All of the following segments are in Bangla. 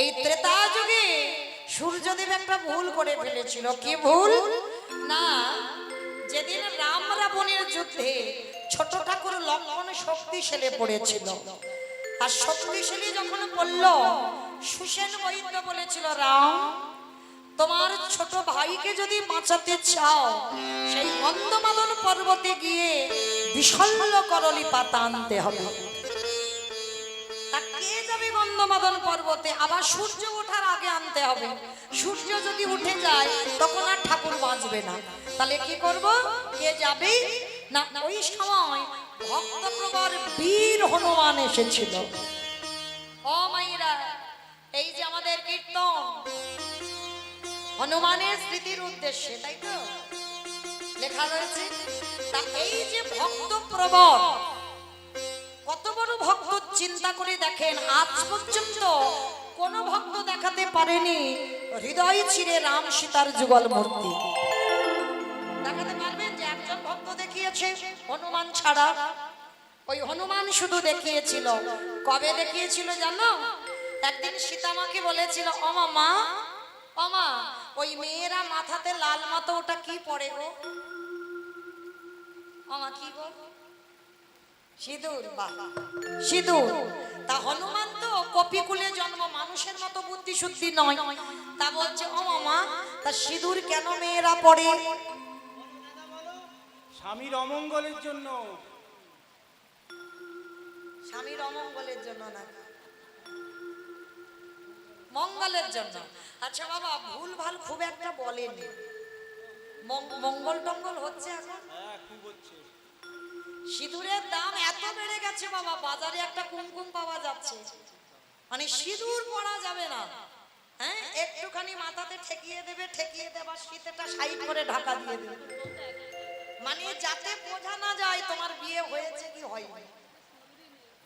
এই ত্রেতা যুগে সূর্যদেব একটা ভুল করে ফেলেছিল। কি ভুল? না, যেদিন রাম রাবণের যুদ্ধে ছোট ঠাকুর লক্ষণ শক্তিশালী পড়েছিল, আর শক্তিশালী যখন বলল, সুসেন বৈদ্য বলেছিল, রাম তোমার ছোট ভাইকে যদি বাঁচাতে চাও, সেই গন্ধমাদন পর্বতে গিয়ে বিশল্য করলি পাতা আনতে হবে। তা কে যাবে গন্ধমাদন পর্বতে? আবার সূর্য ওঠার আগে আনতে হবে। সূর্য যদি উঠে যায় তখন আর ঠাকুর বাঁচবে না। তাহলে কি করব? কে যাবে না? ওই সময় ভক্তপ্রবর বীর হনুমান এসেছিল। ও মাইরা, এই যে আমাদের কীর্তন হনুমানের স্মৃতির উদ্দেশ্যে, তাই তো লেখা রয়েছে। তা এই যে ভক্তপ্রবর, কত বড় ভক্ত চিন্তা করে দেখেন, আজ পর্যন্ত কোন ভক্ত দেখাতে পারেনি হৃদয় ছিঁড়ে রাম সীতার যুগল মূর্তি। দেখাতে পারবেন যে একজন ভক্ত দেখিয়েছে? হনুমান ছাড়া। ওই হনুমান শুধু দেখিয়েছিল। কবে দেখিয়েছিল জানো? একদিন সীতামাকে বলেছিল, ওমা মা, ওমা ওই মেয়েরা মাথাতে লাল মতো ওটা কি পরে গো? ওমা কি গো? সিঁদুর। বাহ, সিঁদুর। তা হনুমান তো কপিকুলে জন্ম, মানুষের মতো বুদ্ধি শুদ্ধি নয়। তা বলছে, ও মামা, তা সিঁদুর কেন মেয়েরা পড়ে? স্বামীর অমঙ্গলের জন্য। স্বামীর অমঙ্গলের জন্য না, মঙ্গলের জন্য। আচ্ছা বাবা, ভুল ভাল খুব একটা বলেনি। মঙ্গল টঙ্গল হচ্ছে এখন। হ্যাঁ, খুব হচ্ছে। সিঁদুরের দাম এত বেড়ে গেছে বাবা, বাজারে একটা কুমকুম পাওয়া যাচ্ছে, মানে সিঁদুর পরা যাবে না। হ্যাঁ, একটুখানি মাথাতে ঠেকিয়ে দেবে, ঠেকিয়ে দেবার শীতেটা সাইড করে ঢাকা দিয়ে দেবে, মানে যাতে বোঝা না যায় তোমার বিয়ে হয়েছে কি হয়নি।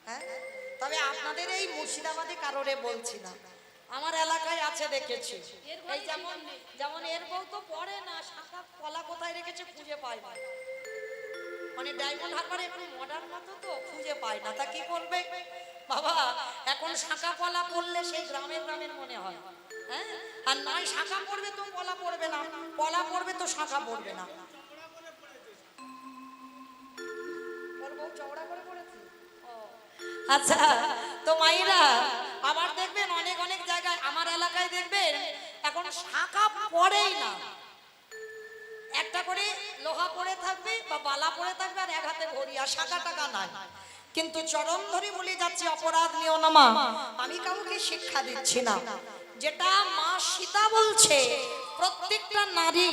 হ্যাঁ, তবে আপনাদের এই মুর্শিদাবাদে কারোরে বলছি না, আমার এলাকায় আছে, দেখেছি। এই যেমন যেমন এর বউ তো পড়ে না, শাখা কলা কোথায় রেখেছে খুঁজে পায় না, মানে ডায়মন্ড হারবারে একটু মডার্ন মতো তো খুঁজে পায় না। তা কি করবে বাবা? এখন শাখা পলা পড়লে সেই গ্রামের গ্রামের মনে হয়। হ্যাঁ, আর নয় শাখা পড়বে তো পলা পড়বে না, পলা পড়বে তো শাখা পড়বে না। আচ্ছা, তো মাইরা আবার দেখবেন অনেক অনেক জায়গায়, আমার এলাকায় দেখবেন এখন শাখা পড়েই না, একটা করে লোহা পড়ে থাকবে বা বালা পড়ে থাকবে, আর এক হাতে ঘড়ি, আর শাখা টাকা নাই। কিন্তু চরম ধরে বলে যাচ্ছে, অপরাধ নিও না মা, আমি কাউকে শিক্ষা দিচ্ছি না। যেটা মা সীতা বলছে, প্রত্যেকটা নারী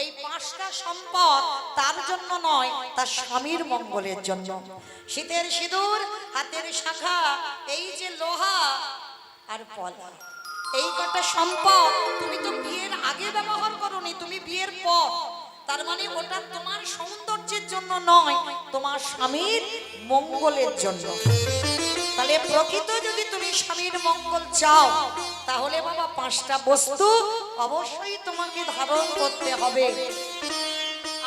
এই পাঁচটা সম্পদ তার জন্য নয়, তার স্বামীর মঙ্গলের জন্য। শীতের সিঁদুর, হাতের শাখা, এই যে লোহা আর পলা, এই কটা সম্পদ তুমি তো বিয়ের আগে ব্যবহার করোনি, তুমি বিয়ের পর। তার মানে ওটা তোমার সৌন্দর্যের জন্য নয়, তোমার স্বামীর মঙ্গলের জন্য। তাহলে প্রকৃত যদি তুমি স্বামীর মঙ্গল চাও, তাহলে বাবা পাঁচটা বস্তু অবশ্যই তোমাকে ধারণ করতে হবে।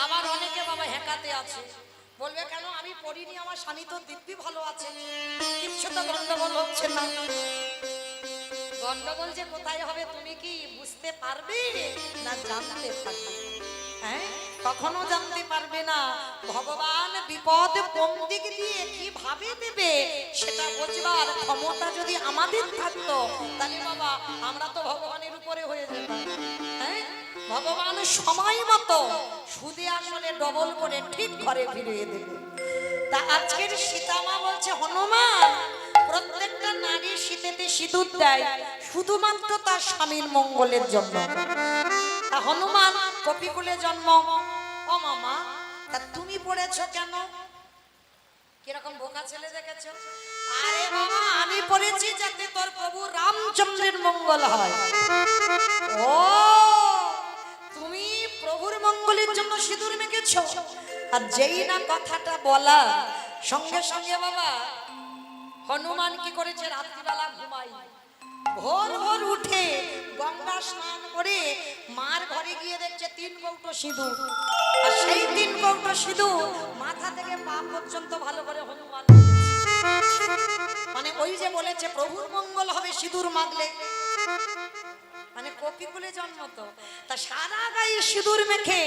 আবার অনেকে বাবা হ্যাকাতে আছে, বলবে কেন আমি পড়িনি, আমার স্বামী তো দিব্যি ভালো আছে, কিচ্ছু তো গন্ডগোল হচ্ছে না। গন্ডগোল যে কোথায় হবে তুমি কি বুঝতে পারবে না জানতে পারবে? হ্যাঁ, কখনো জানতে পারবে না। ভগবান বিপদ কোন দিক দিয়ে কিভাবে দেবে সেটা বুঝবার ক্ষমতা যদি আমাদের থাকতো, তাহলে বাবা আমরা তো ভগবানের উপরে হয়ে যেতাম। হ্যাঁ, ভগবান সময় মতো সুদে আসলে ডবল করে ঠিক ঘরে ফিরিয়ে দেবে। তা আজকের সীতামা বলছে, হনুমান প্রত্যেকটা নারী শীতেতে সিঁদুর দেয় শুধুমাত্র তার স্বামীর মঙ্গলের জন্য। তা হনুমান কপিকুলে জন্ম। ও মামা, তা তুমি পড়েছো কেন? কিরকম বোকা ছেলে দেখেছো? আরে বাবা, আমি পড়েছি যাতে তোর প্রভু রামচন্দ্রের মঙ্গল হয়। ও, তুমি প্রভুর মঙ্গলের জন্য সিঁদুর মেখেছো। আর যেই না কথাটা বলা, সঙ্গে সঙ্গে বাবা হনুমান কি করেছে, রাত্রিবেলা ঘুমাই, ভোর ভোর উঠে গঙ্গা স্নান করে মার ঘরে গিয়ে দেখছে 3 কৌটো সিঁদুর, আর সেই 3 কৌটো সিঁদুর মাথা থেকে পা পর্যন্ত ভালো করে হনুমান, মানে ওই যে বলেছে প্রভুর মঙ্গল হবে সিঁদুর মাখলে, মানে কপিকুলে জন্ম তো, তা সারা গায়ে সিঁদুর মেখে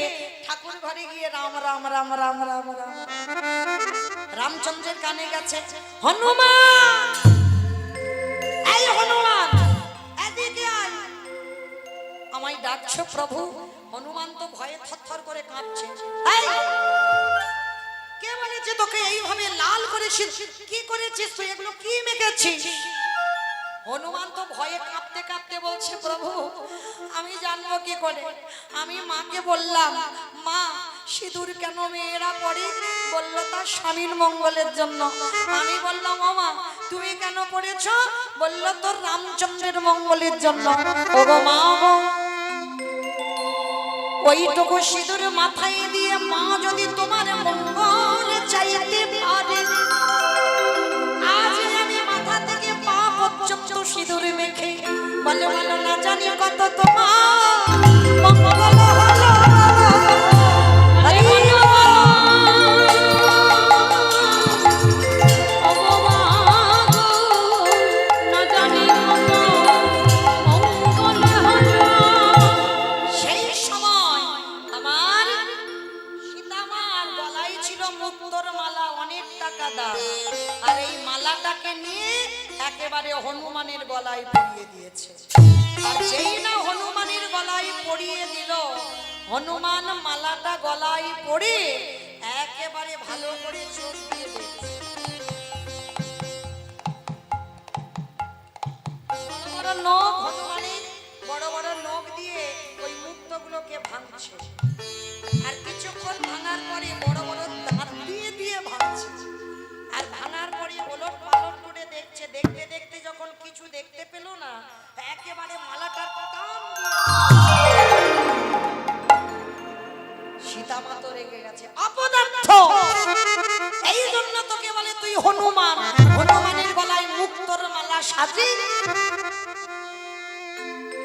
ঠাকুর ঘরে গিয়ে রাম রাম রাম রাম রাম রাম রামচন্দ্রের কানে গেছে, হনুমান এই হনুমান এদিকে আয়, আমায় ডাকছো প্রভু? হনুমান তো ভয়ে থরথর করে কাঁপছে। এই কে বলেছে তোকে এইভাবে লাল করেছিস? কি করেছিস তুই? এগুলো কি মেখেছিস? হনুমান তো ভয়ে কাঁপতে কাঁপতে বলছে, প্রভু আমি জানবো কি করে? আমি মাকে বললাম, মা সিঁদুর কেন মেয়েরা পরে? বললো তার স্বামীর মঙ্গলের জন্য। আমি বললাম, ও মা তুমি কেন পড়েছ? বললো তোর রামচন্দ্রের মঙ্গলের জন্য। ও গো মা গো, ওইটুকু সিঁদুর মাথায় দিয়ে মা যদি তোমার মঙ্গল চাইতে পারে, আজ আমি মাথা থেকে পা পর্যন্ত সিঁদুর মেখে বলো বলো না জানি কত তোমার মঙ্গল হলো। হরি সেই সময় আমার সীতামার গলায় ছিল মুক্তোর মালা, অনেক টাকা দাম, আর এই মালাটাকে নিয়ে একেবারে হনুমানের গলায় পরিয়ে দিয়েছে। আর যেই না হনুমানের গলায় পরিয়ে দিল, হনুমান মালাটা গলায় পরে একেবারে ভালো করে চোখ দিয়ে দেখছে। বড় বড় নখ, হনুমানের বড় বড় নখ দিয়ে ওই মুক্তগুলোকে ভাঙছে, আর কিছুক্ষণ ভাঙার পরে বড় বড় দাঁত দিয়ে দিয়ে ভাঙছে, আর ভাঙার পরে ওলট পালট করে দেখছে। দেখতে দেখতে যখন কিছু দেখতে পেল না, একেবারে মালাটার টান দিয়ে সীতামা তো রেগে গেছে, অপদার্থ! এই জন্য তোকে বলে তুই হনুমান, হনুমানের গলায় মুক্তোর মালা সাজি।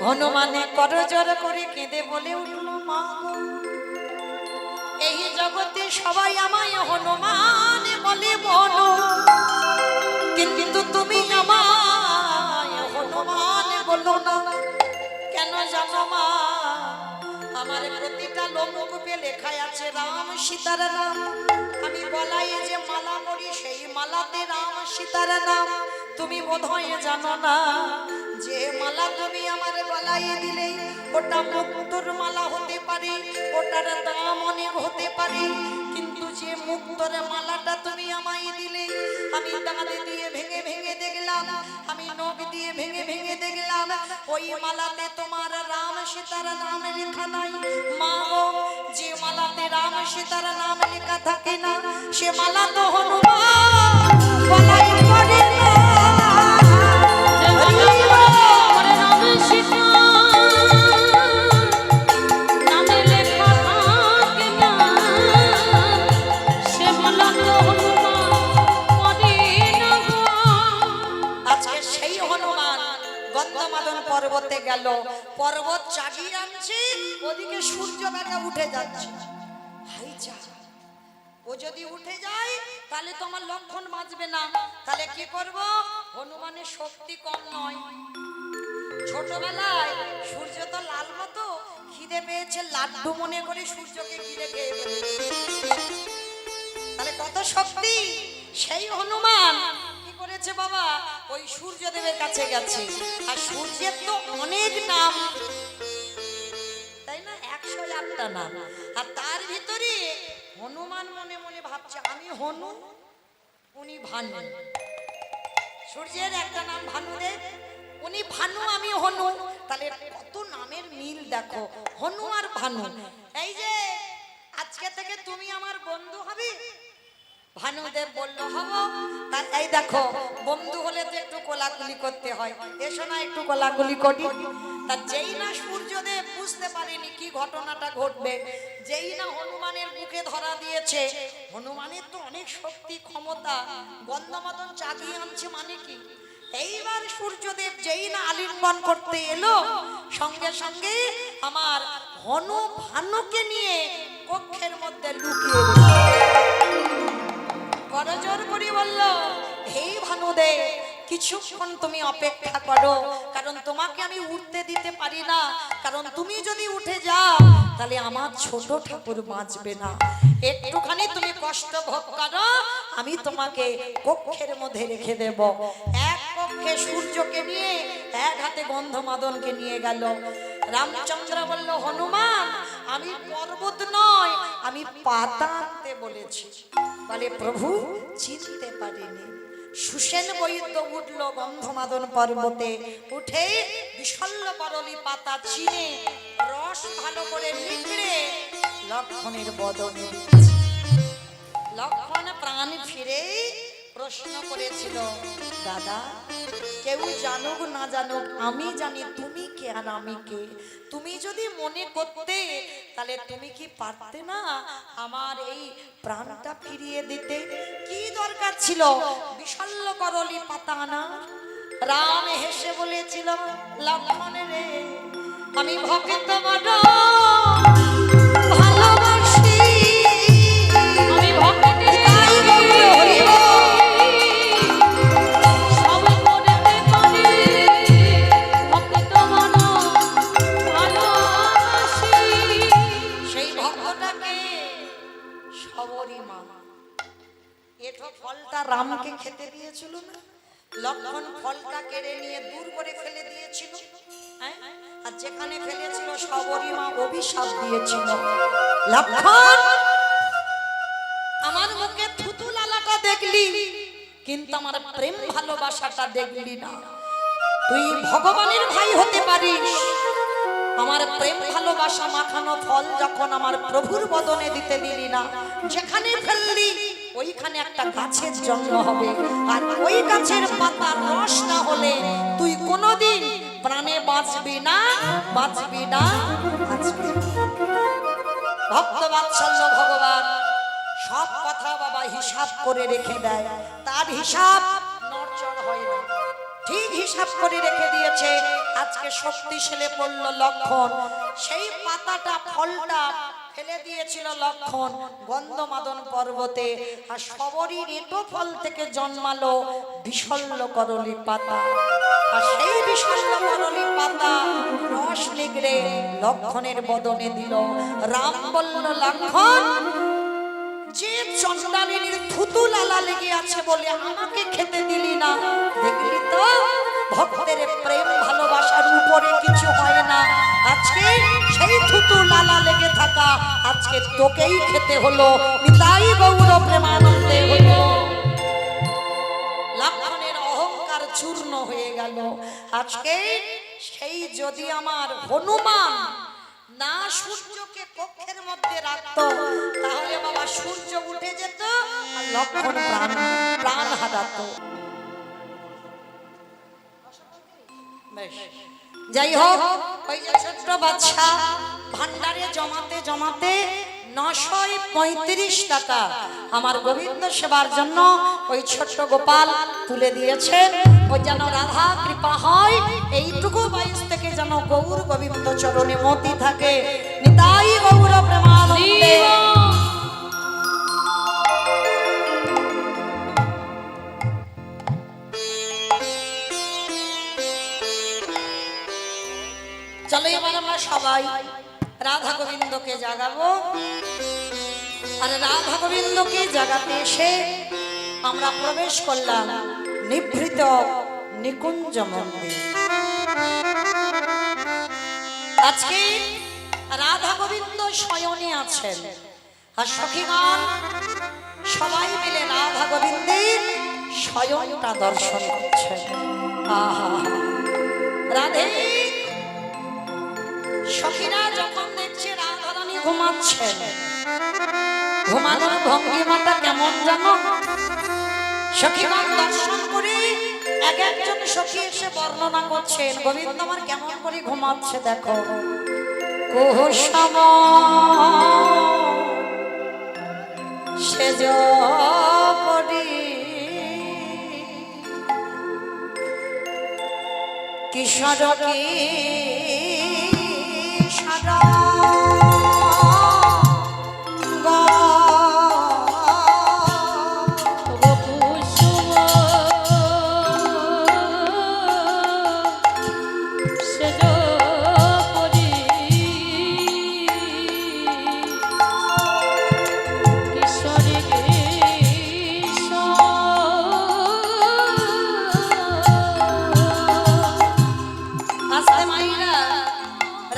হনুমানে করজোর করে কেঁদে বলে উঠল, মা গো, এই জগতে সবাই আমায় হনুমান বলে বলো, কিন্তু তুমি আমায় হনুমান বলো না কেন জানো মা? আমার প্রতিটা লোমকূপে লেখা আছে রাম সীতার নাম। আমি গলায় যে মালা পরি সেই মালাতে রাম সীতার নাম। তুমি বোধহয় জানো না যে মালা তুমি আমার গলায় দিলে ওটা মুক্তোর মালা হতে পারে, ওটার দাম অনেক হতে পারে, কিন্তু যে মুক্তোর মালাটা তুমি আমায় দিলে, আমি দাঁত দিয়ে ভেঙে ভেঙে দেখলাম, আমি নখ দিয়ে ভেঙে ভেঙে দেখলাম, ওই মালাতে তোমার রাম সীতার নাম লেখা নাই। মা গো, যে মালাতে রাম সীতার নাম লেখা থাকে না, সে মালা তো হনুমান গলায় পড়ে না। পর্বতে গেল, পর্বত চাগিয়ে আনছে, ওদিকে সূর্য বেলা উঠে যাচ্ছে। হাই যা, ও যদি উঠে যায় তাহলে তোমার লক্ষণ বাঁচবে না। তাহলে কি করব? হনুমানের শক্তি কম নয়। ছোটবেলায় সূর্য তো লাল মতো, খিদে পেয়েছে লাড্ডু মনে করে সূর্যকে ঘিরে খেয়ে ফেলেছে। তাহলে কত শক্তি! সেই হনুমান কি করেছে বাবা? ওই সূর্যদেবের কাছে গেছে, আর সূর্যের তো অনেক নাম, তাই না? 108টা নাম। আর তার ভিতরে হনুমান মনে মনে ভাবছে, আমি হনু, উনি ভানু। সূর্যের একটা নাম ভানুদেব, উনি ভানু, আমি হনু। তাহলে কত নামের মিল দেখো, হনু আর ভানু। এই যে আজকে থেকে তুমি আমার বন্ধু হবে। ভানুদেব বলল হব। তার এই দেখো, বন্ধু হলে তো একটু কোলাকুলি করতে হয়, এসো না একটু কোলাকুলি করি। তা যেই না সূর্যদেব বুঝতে পারেনি কি ঘটনাটা ঘটবে, যেই না হনুমানের মুখে ধরা দিয়েছে, হনুমানের তো অনেক শক্তি ক্ষমতা, গন্ধমাদন চাগিয়ে আনছে মানে কি, এইবার সূর্যদেব যেই না আলিঙ্গন করতে এলো, সঙ্গে সঙ্গে আমার হনু ভানুকে নিয়ে কক্ষের মধ্যে লুকিয়ে করজোর করে বলল, হে ভানুদেব কিছুক্ষণ তুমি অপেক্ষা করো, কারণ তোমাকে আমি উঠতে দিতে পারি না, কারণ তুমি যদি উঠে যাও তাহলে আমার ছোট ঠাকুর বাঁচবে না। একটুখানি তুমি কষ্ট ভোগ করো, আমি তোমাকে কক্ষের মধ্যে রেখে দেব। এক কক্ষে সূর্যকে নিয়ে, এক হাতে গন্ধমাদনকে নিয়ে গেল। রামচন্দ্র বলল, হনুমান আমি পর্বত নয়, আমি পাতা আনতে বলেছি। বলে, প্রভু চিনতে পারিনি। সুসেন বৈদ্য উঠল গন্ধমাদন পর্বতে, উঠে বিশল্য করলি পাতা চিনে রস ভালো করে নিগড়ে লক্ষণের বদনে দিয়েছে। লক্ষণ প্রাণ ফিরে প্রশ্ন করেছিল, দাদা কেউ জানুক না জানুক আমি জানি তুমি কে আর আমি কে। তুমি যদি মনে করতে তাহলে তুমি কি পারতে না আমার এই প্রাণটা ফিরিয়ে দিতে? কি দরকার ছিল বিশল্য করলি পাতা আনা? রাম হেসে বলেছিল, লক্ষণ রে আমি ভক্ত বড় ভালোবাসি, আমি ভক্ত ফলটা রামকে খেতে দিয়েছিল না? লক্ষণ ফলটা কেড়ে নিয়ে দূর করে ফেলে দিয়েছিল, আর যেখানে ফেলেছিল সবরী মা অভিশাপ দিয়েছিল, লক্ষণ আমার মুখে থুতু লালাটা দেখলি কিন্তু আমার প্রেম ভালোবাসাটা দেখলি না। তুই ভগবানের ভাই হতে পারিস, আমার প্রেম ভালোবাসা মাখানো ফল যখন আমার প্রভুর বদনে দিতে দিলি না, যেখানে ফেললি ওইখানে একটা গাছের জন্ম হবে, আর ওই গাছের পাতার রস না হলে তুই কোনোদিন প্রাণে বাঁচবি না, বাঁচবি না, বাঁচবি না। ভক্ত বাৎসল্য ভগবান সব কথা বাবা হিসাব করে রেখে দেয়, তার হিসাব নড়চড় হয় না, ঠিক হিসাব করে রেখে দিয়েছে। আজকে শক্তিশালী পড়ল লক্ষণ, সেই পাতাটা ফলটা ফেলে দিয়েছিল লক্ষণ গন্ধমাদন পর্বতে, আর সবরই ঋতু ফল থেকে জন্মালো বিশল্য করলি পাতা, আর সেই বিশল্য করলি পাতা রস নিগড়ে লক্ষণের বদনে দিল। রাম বলল, লক্ষণ যে চন্দ্রালিনীর থুতু লালা লেগে আছে বলে আমাকে খেতে দিলি না, দেখলি তো ভক্তের প্রেম ভালোবাসার উপরে কিছু হয় না। আজকে সেই থুতু লালা লেগে থাকা আজকে তোকেই খেতে হলো। নিতাই গৌর প্রেমানন্দে হলো। লক্ষণের অহংকার চূর্ণ হয়ে গেল। আজকে সেই যদি আমার হনুমান না সূর্যকে কক্ষের মধ্যে রাখতো তাহলে বাবা সূর্য উঠে যেত আর লক্ষণ প্রাণ হারাতো। যাই হোক, ওই যে ছোট্ট বাচ্চা ভান্ডারে জমাতে জমাতে 935 টাকা আমার গোবিন্দ সেবার জন্য ওই ছোট্ট গোপাল তুলে দিয়েছেন। ওই যেন রাধা কৃপা হয়, এইটুকু বয়স থেকে যেন গৌর গোবিন্দ চরণে মতি থাকে। নিতাই গৌর প্রেমানন্দে। চলো এবার আমরা সবাই রাধা গোবিন্দকে জাগাবো, আর রাধা গোবিন্দকে জাগাতে এসে আমরা প্রবেশ করলাম নিভৃত নিকুঞ্জ মন্দির। আজকে রাধা গোবিন্দ শয়নে আছেন, আর সখীগণ সবাই মিলে রাধা গোবিন্দের শয়নটা দর্শন করছেন। আহা, রাধে সখীরা যখন দেখছে রাধারানী ঘুমাচ্ছেন, ঘুমানোর ভঙ্গিমাটা কেমন জানো? সখীগণ দর্শন করে এক একজন সখী এসে বর্ণনা করছেন, গোবিন্দ আমার কেমন করে ঘুমাচ্ছে দেখো। কুসুম সেজ পরি কিশোর কি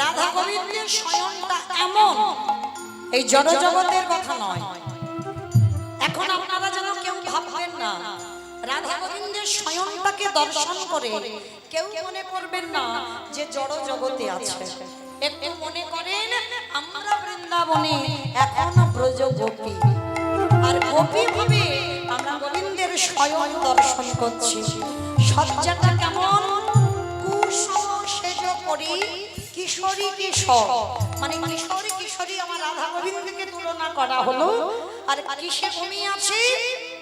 রাধা গোবিন্দের স্বয়ংটা এমন, এই জড় জগতের কথা নয়। এখন আপনারা যেন কেউ ভাববেন না রাধা গোবিন্দের স্বয়ংটাকে দর্শন করে কেউ মনে করবেন না যে জড় জগতে আছে। একটু মনে করেন আমরা বৃন্দাবনে এখন ব্রজ গোপী, আর গোপী ভাবে আমরা গোবিন্দের স্বয়ং দর্শন করছি। সজ্জাটা কেমন? কুসুম সেজ করি কিশোরী কিশোর, মানে কিশোরী কিশোরী আমার রাধা গোবিন্দকে তুলনা করা হলো। আর কিসে ঘুমিয়ে আছে?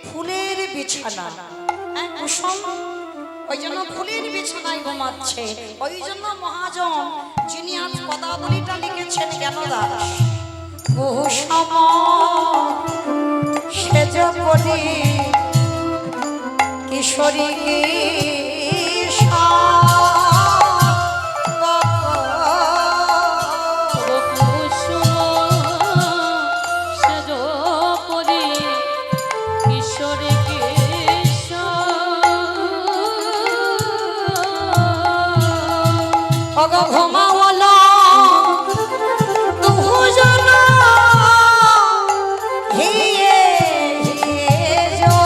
ফুলের বিছানা। হ্যাঁ, কুসুম ওই জন্য ফুলের বিছানায় ঘুমাচ্ছে। ওই জন্য মহাজন যিনি আজ পদাবলীটা লিখেছেন জ্ঞানদাস, কুসুম সেজ করি কিশোরী ঘুমাওয়ালা দুজন হিয়ে হিয়ে যো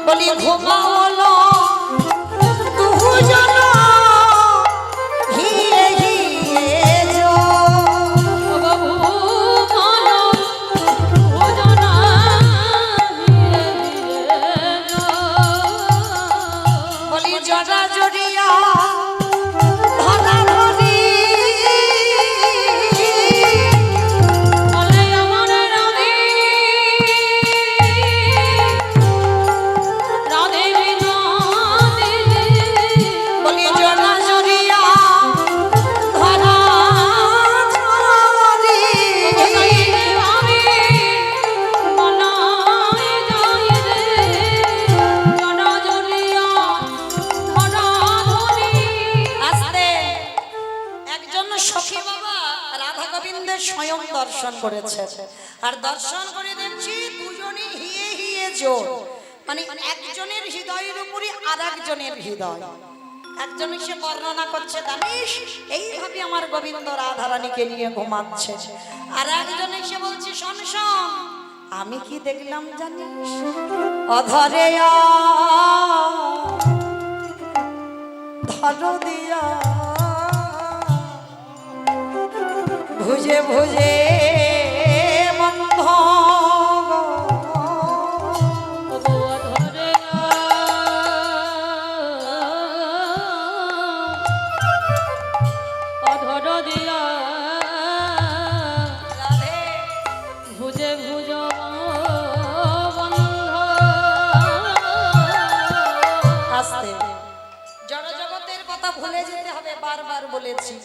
বলি ঘুমাওয়ালা দুজন হিয়ে হিয়ে যো জড়া জড়িয়া ধরা ধরি আমার রাধে রাধে বলি জড়া জড়িয়া ধরা ধরি স্বয়ং দর্শন করেছে। আর দর্শন করে দেখছি দুজনই হিয়ে হিয়ে জোর, মানে একজনের হৃদয়ের উপরে আর একজনের হৃদয়। একজন এসে বর্ণনা করছে, জানিস এইভাবে আমার গোবিন্দ রাধারানীকে নিয়ে ঘুমাচ্ছে। আর একজন এসে বলছে, শোন শোন আমি কি দেখলাম জানিস, অধরে ধর দিয়া ভুজে ভুজে বন্ধ অধর দিয়া ভুজে ভুজ বন্ধ। আস্তে জড় জগতের কথা ভুলে যেতে হবে, বারবার বলেছি।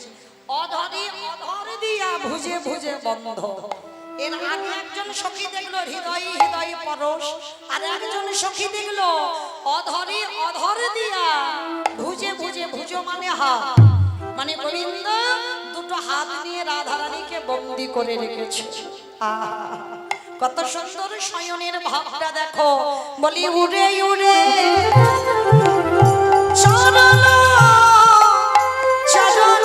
অধরে অধর দিয়া ভুজে ভুজে বন্ধ। এর আগে একজন সখী দেখলো হৃদয় হৃদয় পরশ, আর একজন সখী দেখলো অধরে অধর দিয়া ভুজে ভুজে, ভুজ মানে হাত, মানে গোবিন্দ দুটো হাত নিয়ে রাধারানীকে বন্দী করে রেখেছে। কত সুন্দর শয়নের ভাবটা দেখো। বলি উড়ে উড়ে চরণ চরণ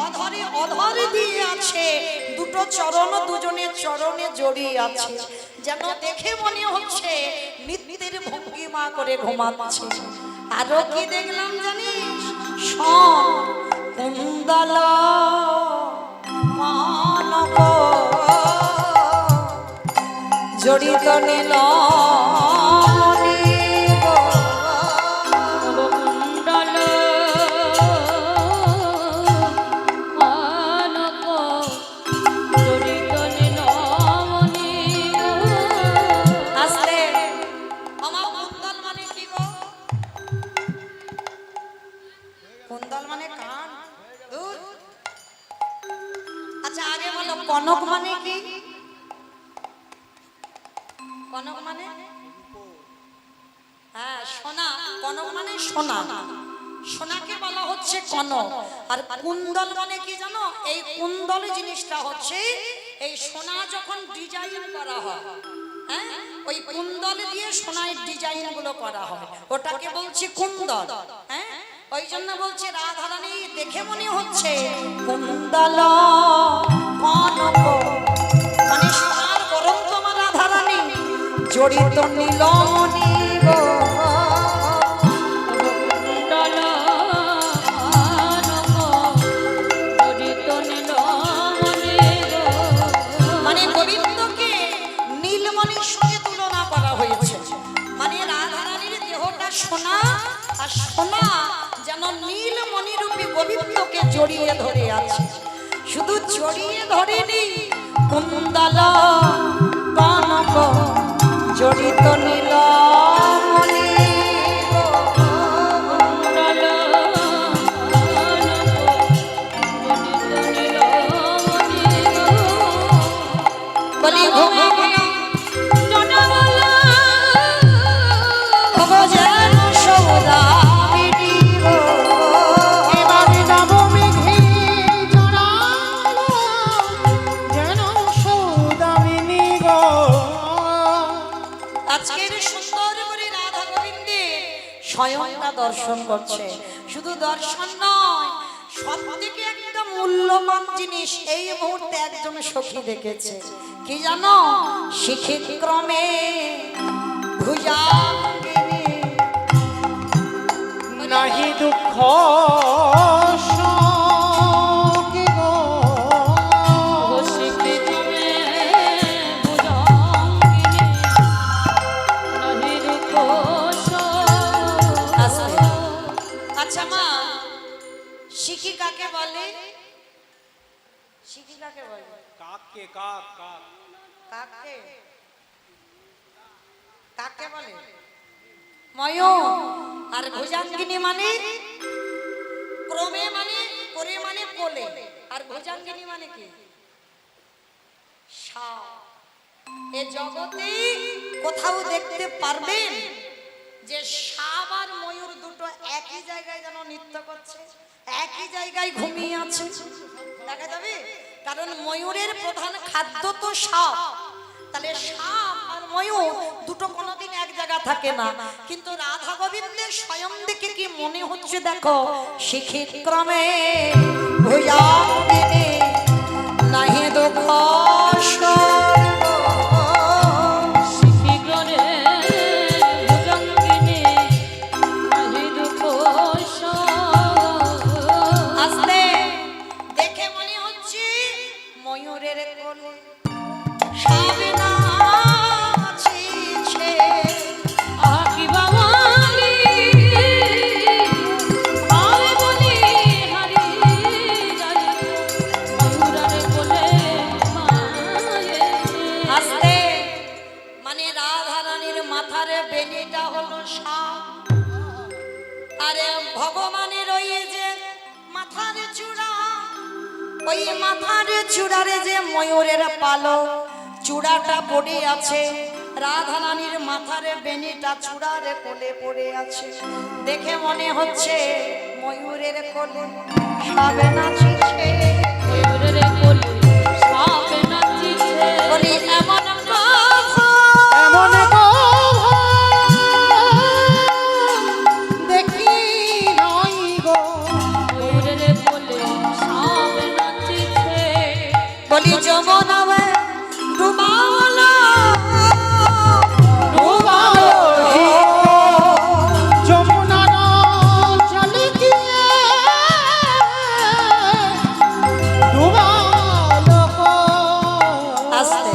অধরে অধর দিয়ে আছে, দুটো চরণ দুজনের চরণে জড়িয়ে আছে, যেন দেখে মনে হচ্ছে নিত্যের ভঙ্গিমা করে ঘুমাচ্ছে। আরো কি দেখলাম জানিস, কুন্দল মানব জড়িত নীল জড়িত আচ্ছা আগে বলো কনক মানে কি? কনক মানে হ্যাঁ সোনা, কনক মানে সোনা, সোনাকে বলা হচ্ছে কনক। আর কুন্দল মানে কি জানো? এই কুন্দল জিনিসটা হচ্ছে এই সোনা যখন ডিজাইন করা হয়, হ্যাঁ ওই কুন্দল দিয়ে সোনার ডিজাইন গুলো করা হয়, ওটাকে বলছি কুন্দল। হ্যাঁ ওই জন্য বলছে রাধারানী দেখে মনে হচ্ছে কুন্দল কনক, মানে সোনার গরম তোমার রাধারানী জড়িত নীলমণি গো। মানে গোবিন্দকে নীলমণির সঙ্গে তুলনা করা হয়েছে, মানে রাধারানীর দেহটা সোনা আর সোনা যেন নীলমণি রূপে গোবিন্দকে জড়িয়ে ধরে আছে। শুধু জড়িয়ে ধরেনি, কুন্দল কনক জড়িত নীলমণি গো। বলি ঘুমে যেন সৌদামিনী গো। এবারে নবমেঘে জড়ালো যেন সৌদামিনী গো। আজকের সুন্দর করে রাধা গোবিন্দের স্বয়ংটা দর্শন করছে। শুধু দর্শন নয়, সব থেকে একটা মূল্যবান জিনিস এই মুহূর্তে একজন সখী দেখেছে। কি জানো? শিখিত ক্রমে ভুজাঙ্গিনী নাহি দুঃখ সখী গো। আস্তে। আচ্ছা মা, শিখি কাকে বলে? শিখি কাকে বলে? কাককে কাক কাক কাকে কাকে বলে? ময়ূর। আর ভুজাঙ্গিনী মানে ক্রমে মানে করে মানে কোলে, আর ভুজাঙ্গিনী মানে কি? সাপ। এ জগতে কোথাও দেখতে পারবেন যে সাপ আর ময়ূর দুটো একই জায়গায় যেন নৃত্য করছে, একই জায়গায় ঘুমিয়ে আছে? দেখা যাবে? কারণ ময়ূরের প্রধান খাদ্য তো সাপ, তাহলে সাপ আর ময়ূর দুটো কোনোদিন এক জায়গা থাকে না। কিন্তু রাধা গোবিন্দের স্বয়ং দেখে কি মনে হচ্ছে দেখো, শিখিত ক্রমে ভুজাঙ্গিনী নাহি দুঃখ আস্তে। দেখে মনে হচ্ছে ময়ূরের কোলে সাপ নাচিছে। আস্তে। মানে রাধারানীর মাথার বেনিটা হলো সাপ, আরে ভগবানের ওই যে মাথার চূড়া, ওই মাথার চূড়ারে যে ময়ূরের পালক চূড়াটা পড়ে আছে, রাধারানীর মাথার বেনিটা চূড়ার কোলে পড়ে আছে। দেখে মনে হচ্ছে ময়ূরের কোলে সাবে নাচিছে। বলি এমন এমন দেখি নাই গো। বলি যমুনাবে ডুবালো ডুবালো যমুনার জলে গিয়ে ডুবালো গো। আস্তে।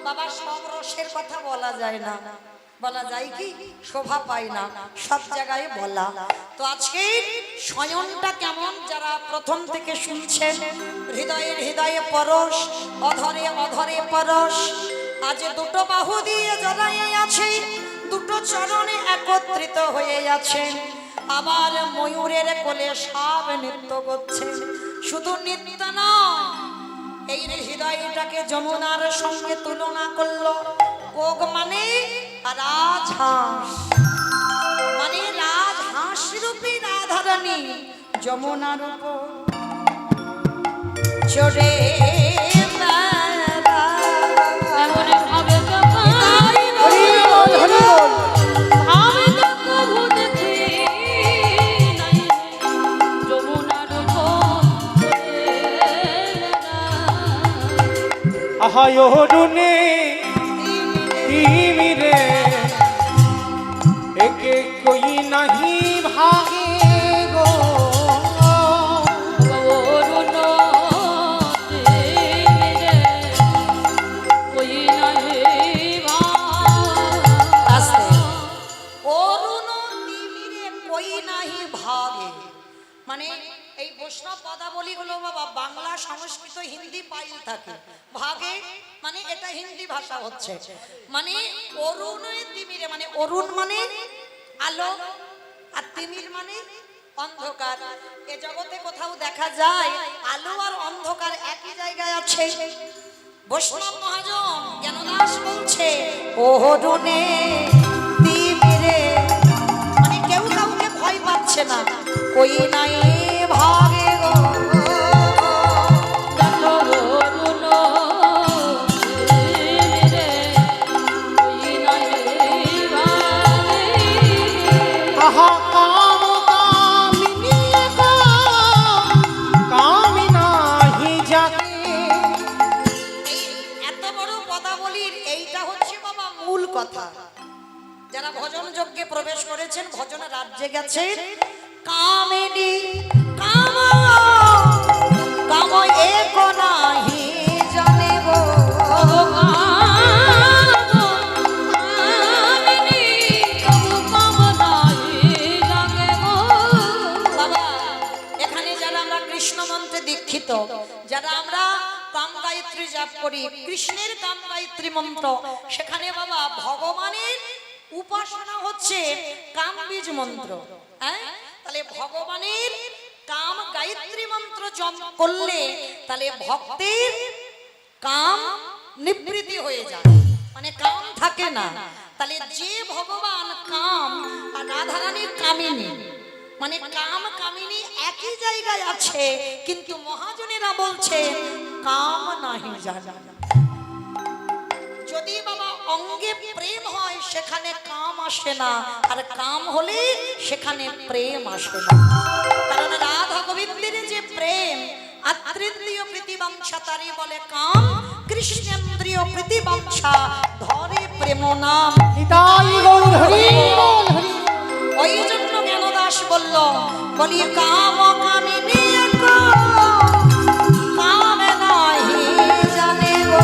বাবা সব রসের কথা বলা যায় না, বলা যায় কি? শোভা পায় না সব জায়গায় বলা। তো আজকে স্বয়ংটা কেমন যারা প্রথম থেকে শুনছেন, হৃদয়ে হৃদয়ে পরশ, অধরে অধরে পরশ। আজ দুটো বাহু দিয়ে জড়াই আছে, দুটো চরণে একত্রিত হয়ে আছে। আবার ময়ূরের কোলে সাপ নৃত্য করছে। শুধু নৃত্য নয়, হৃদয়টাকে যমুনার সঙ্গে তুলনা করলো। কোক মানে রাজহাঁস, মানে রাজহাঁস রূপী রাধারানী যমুনার উপর চড়ে এমন ভাবে যখন হরি বল হরি বল। আমি তো কবু দেখি নাই যমুনার উপর আহায় অরুণে তিমিরে একে কই নাহি ভাগে গো অরুণ তিমিরে কই নাহি আস্তে অরুণ তিমিরে কই নাহি ভাগে, মানে এই বৈষ্ণব পদাবলীগুলো বাবা বাংলা সংস্কৃত হিন্দি পাইল থাকে। ভাগে মানে এটা হিন্দি ভাষা হচ্ছে, মানে অরুণ তিমিরে মানে অরুণ মানে আলো আর তিমির মানে অন্ধকার। এ জগতে কোথাও দেখা যায় আলো আর অন্ধকার একই জায়গায় আছে? বৈষ্ণব মহাজন জ্ঞানদাস বলছে অরুণে তিমিরে, মানে কেউ কাউকে ভয় পাচ্ছে না, কই নাই ভাগে গো। আহা কাম কামিনী গো কামি নাহি জাগে। এই এত বড় পদাবলীর এইটা হচ্ছে বাবা মূল কথা। যারা ভজন যজ্ঞে প্রবেশ করেছেন, ভজন রাজ্যে গেছেন, কামিনী কাম কাম এক নাহি জানে গো। বাবা এখানে যারা আমরা কৃষ্ণ মন্ত্রে দীক্ষিত, যারা আমরা কাম গায়ত্রী জপ করি, কৃষ্ণের কাম গায়ত্রী মন্ত্র, সেখানে বাবা ভগবানের উপাসনা হচ্ছে কাম বীজ মন্ত্র। হ্যাঁ, তাহলে ভগবানের কাম গায়ত্রী মন্ত্র জপ করলে তাহলে ভক্তের কাম নিবৃত্তি হয়ে যায়, মানে কাম থাকে না। তাহলে যে ভগবান কাম আর রাধারানীর কামিনী, মানে কাম কামিনী একই জায়গায় আছে, কিন্তু মহাজনেরা বলছে কাম নাহি জানা। যদি বাবা অঙ্গে প্রেম হয় সেখানে কাম আসে না, আর কাম হলে সেখানে প্রেম আসে না। কারণ রাধা গোবিন্দের যে প্রেম, আত্রেন্দ্রিয় প্রীতিবাঞ্ছা তারই বলে কাম, কৃষ্ণেন্দ্রিয় প্রীতিবাঞ্ছা ধরে প্রেম নাম। নিতাই গৌর হরি বল হরি বল। ওই জন্য জ্ঞানদাস বলল, বলি কাম কামিনী গো কাম নাহি জানে গো।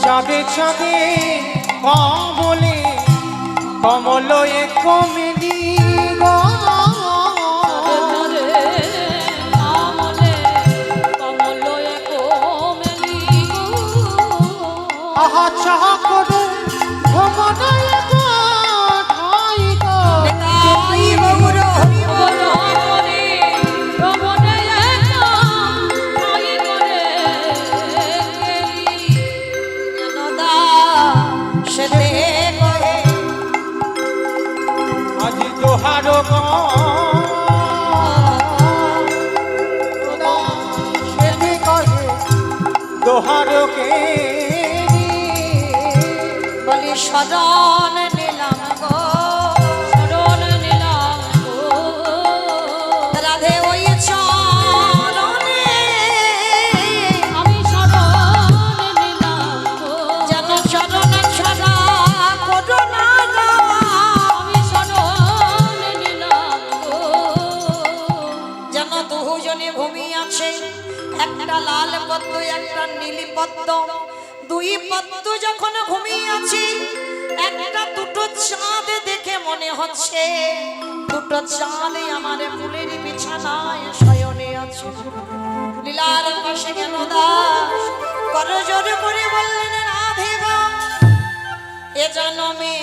চাঁদে চাঁদে কমলে কমলয়ে কমিলি গো। আহা চাহা করে ভগবান গো ঠাই গো। নিতাই গৌর হরি বল। জ্ঞানদাস দে কহে আজ দোহার সেটি কহে দোহার কে বলি শরণ নিলাম গো রাধে ওই চরণে যেন চরণ ছড়া করোনা যাওয়া, যেন দুজনে ঘুমিয়ে আছে, একটা লাল পদ্ম একটা নীলি পদ্ম, দুই পদ্ম যখন ঘুমিয়ে আছে, একটা দুটো চাঁদ দেখে মনে হচ্ছে দুটো চাঁদ আমার ফুলের বিছানায় শয়নে আছে। লীলার পাশে জ্ঞানদাস করজোর করে বললেন রাধে গো, এ জন্মে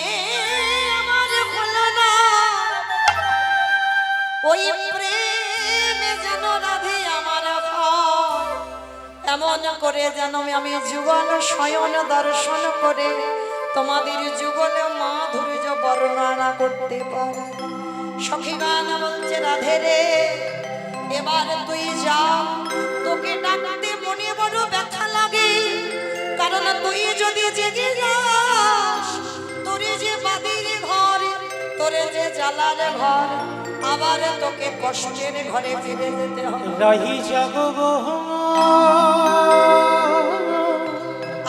ওই প্রেমে যেন রাধে আমার হয়, এমন করে যেন আমি যুগল শয়ন দর্শন করে তোমাদের যুগল মাধুর্য বর্ণনা করতে পারি। সখী গান বলছে রাধে রে এবার তুই যা, তোকে ডাকতে মনে বড় ব্যথা লাগে, কারণ তুই যদি জেগে যাস তোরে যে বাদির ঘর, তোরে যে জ্বালার ঘর, আবার তোকে কষ্টের ঘরে ফিরে যেতে হবে। রহি জগব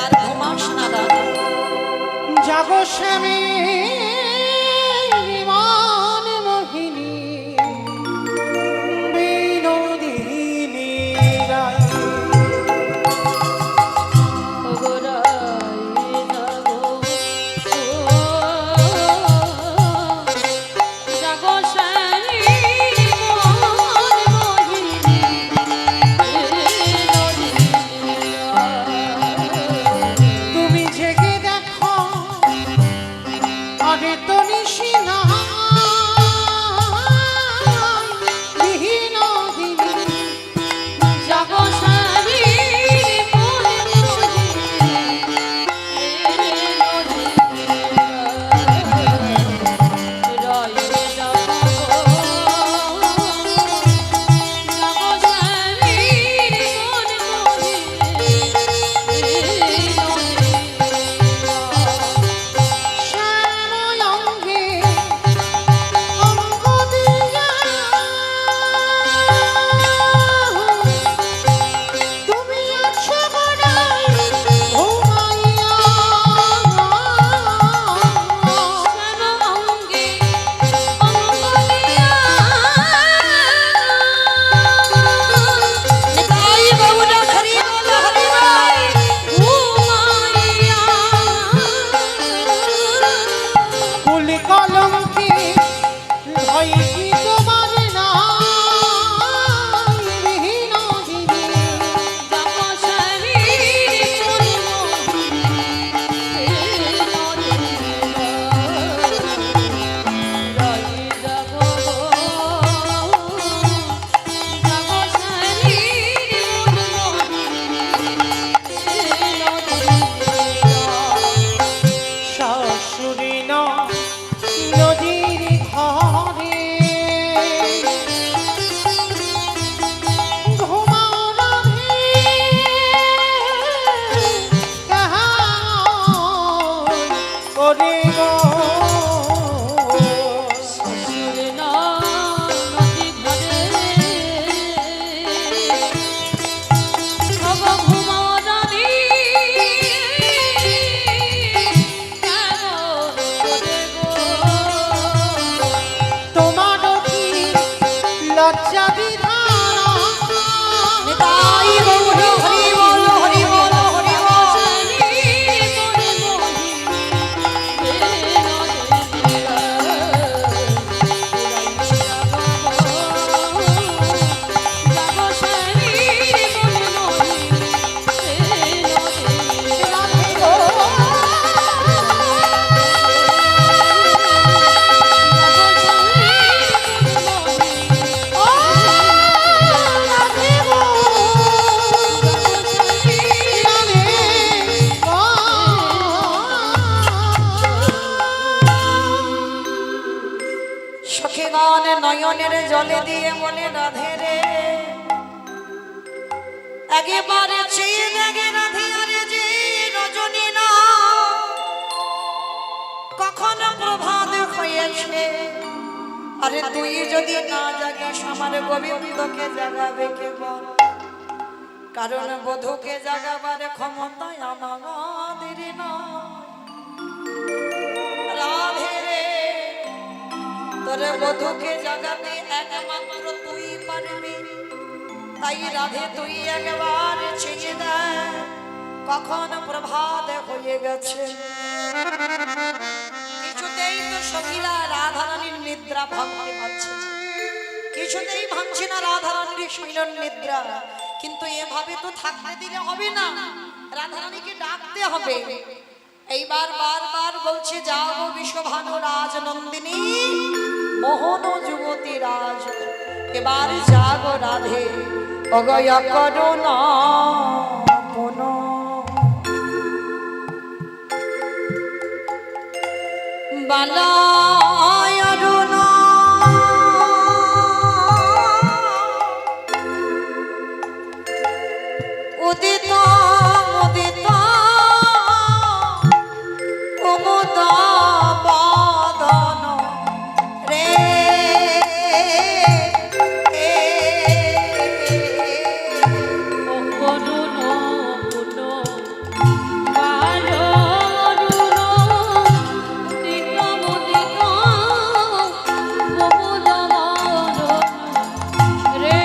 আর ঘুমাস না দাদা, জাগো স্বামী মান মোহিনী বিনোদিনী রায়। তুমি জেগে দেখো আগে তো নিশি না বিনোদিনী। শ্যামলঙ্গে অঙ্গ দিয়া তুমি আছো গড়াই ঘুমাইয়া। নিতাই গৌরা হরি বল হরি কুলি কলঙ্কি ভয় কি তোমার নাই বিনোদিনী। শাশুড়ি নদীর ঘরে ঘুমাও রাধে কাহার করে গো। তোমারও কি লজ্জা বিধান? নিতাই গৌরা হরি বল হরি বল হরি বল। সখীগণ নয়নের জলে দিয়ে মনে রাধে রে একেবারে চেয়ে দেখে রাধে আরে যে রজনী না কখন প্রভাত হয়েছে, আরে তুই যদি না জাগিস আমার গোবিন্দকে জাগাবে কে বল, কারণ বধূকে জাগাবার ক্ষমতা আমাদের না। রাধে রে তোরে বধূকে জাগাতে একমাত্র তুই পারবি, তাই রাধে তুই একবার ছেড়ে দে কখন প্রভাত হয়ে গেছে। কিছুতেই তো সখীরা রাধারানীর নিদ্রা ভাঙতে পারছে না, কিছুতেই ভাঙছে না রাধারানীর শৈলন নিদ্রা, কিন্তু এভাবে তো থাকতে দিলে হবে না, রাধারানীকে ডাকতে হবে। এইবার বারবার বলছে যাও বিশ্বভানু রাজনন্দিনী মোহন যুবতী রাজ এবার জাগো রাধে অগয় করুণা পুন বালায় অরুণ উদিত উদিত কুমুদ বদন রে অকরুণ পুন ভালো অরুণ উদিত মুদিত কুমুদ বদন রে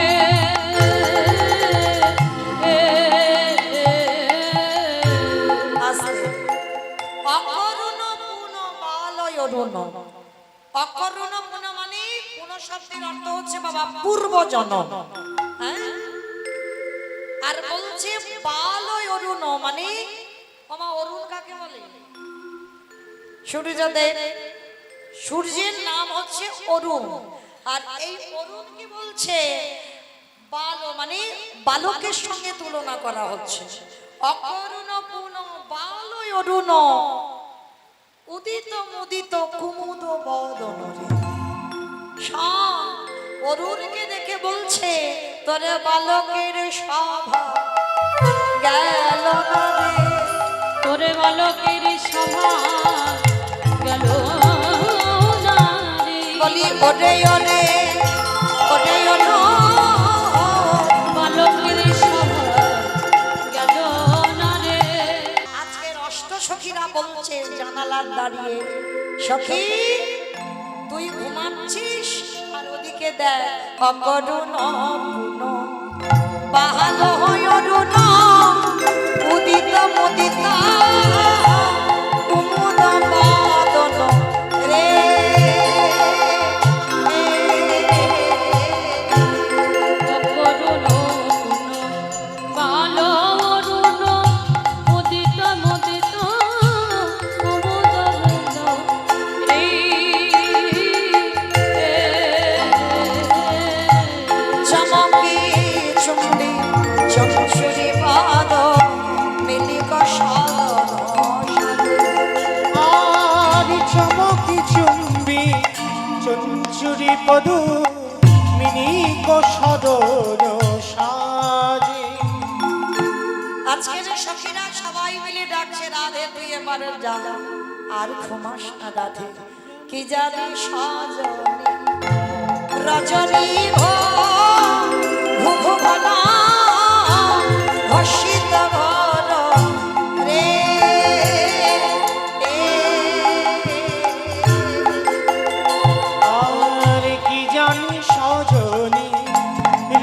আস্তে অকরুণ পুন বালয় অরুণ অকরুণ পুন মানে পুন শব্দের অর্থ হচ্ছে বাবা পূর্বজন্ম হ্যাঁ আর বলছে বালয় অরুণ মানে বাবা অরুণ কাকে বলে সূর্যদেব সূর্যের নাম হচ্ছে অরুণ আর এই অরুণ কি বলছে বাল মানে বালকের সঙ্গে তুলনা করা হচ্ছে অকরুণ পুন বালয় অরুণ উদিত মুদিত কুমুদ বদন রে শাম অরুণকে দেখে বলছে তোরে বালকের সভা গেল না রে তোরে বালকের সভা গেল না রে বলি ওরে ওরে ওরে ওরে বালকের সভা গেল না রে আজকের অষ্ট সখীরা বলছে জানালার দাঁড়িয়ে সখী তুই ঘুমাচ্ছিস আর ওদিকে দেখ অকরুণ পুন বাহাল অরুণ উদিত মুদিত কুমুদ বদন রে অকরুণ পুন ভালো অরুণ উদিত মুদিত কুমুদ বদন রে চমকি চুম্বি চমচুরি পাদ মিলিক আর চমকি চুম্বি চঞ্চুরি পদু মিনিক সদর সাজে আজকের সখীরা সবাই মিলে ডাকছে রাধে তুই এবারে যা আর ঘুমাস না রাধে কি জানি সজনী রজনী ঘুঘু বলা ঘষিত ঘর রে আর কি জানি সজনী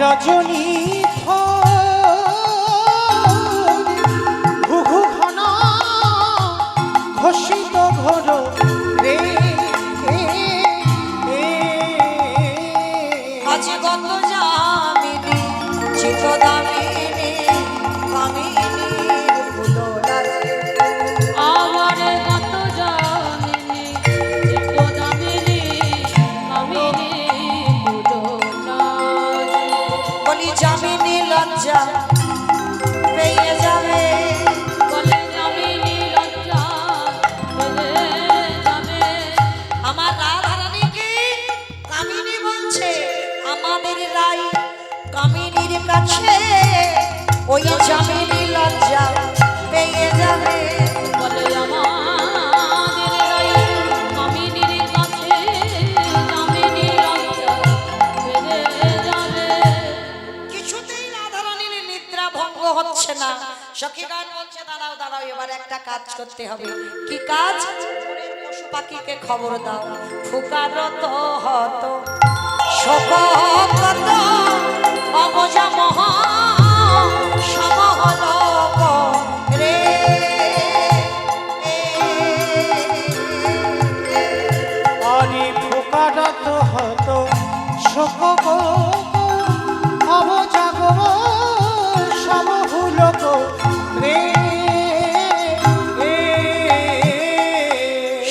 রজনী ঘুঘু ঘন ঘোষিত ঘোর রে আজ গত যামিনী চিত দামিনী কামিনীর ফুলরাজি আমার কত জামিনী চিত্ত দামিনী কামিনী বুদনা বলি যামিনী লজ্জা পেয়ে যাবে বলে জামিনী লজ্জা বলে যাবে আমার রাধারানীকে কামিনী বলছে আমাদের রাই কামিনীর কাছে ওই যামিনী লজ্জা পেয়ে যাবে বলে আমাদের রাই কামিনীর কাছে জামিনী লজ্জা বেড়ে যাবে কিছুতেই রাধারানীর নিদ্রা ভঙ্গ হচ্ছে না সখীগণ বলছে দাঁড়াও দাঁড়াও এবার একটা কাজ করতে হবে কি কাজ বনের পশু পাখিকে খবর দাও ফুকারত হত শোকত অবজা মহা সমহলক রে আরে ফোকারত হত শোক অবজাগ সমহুলক রে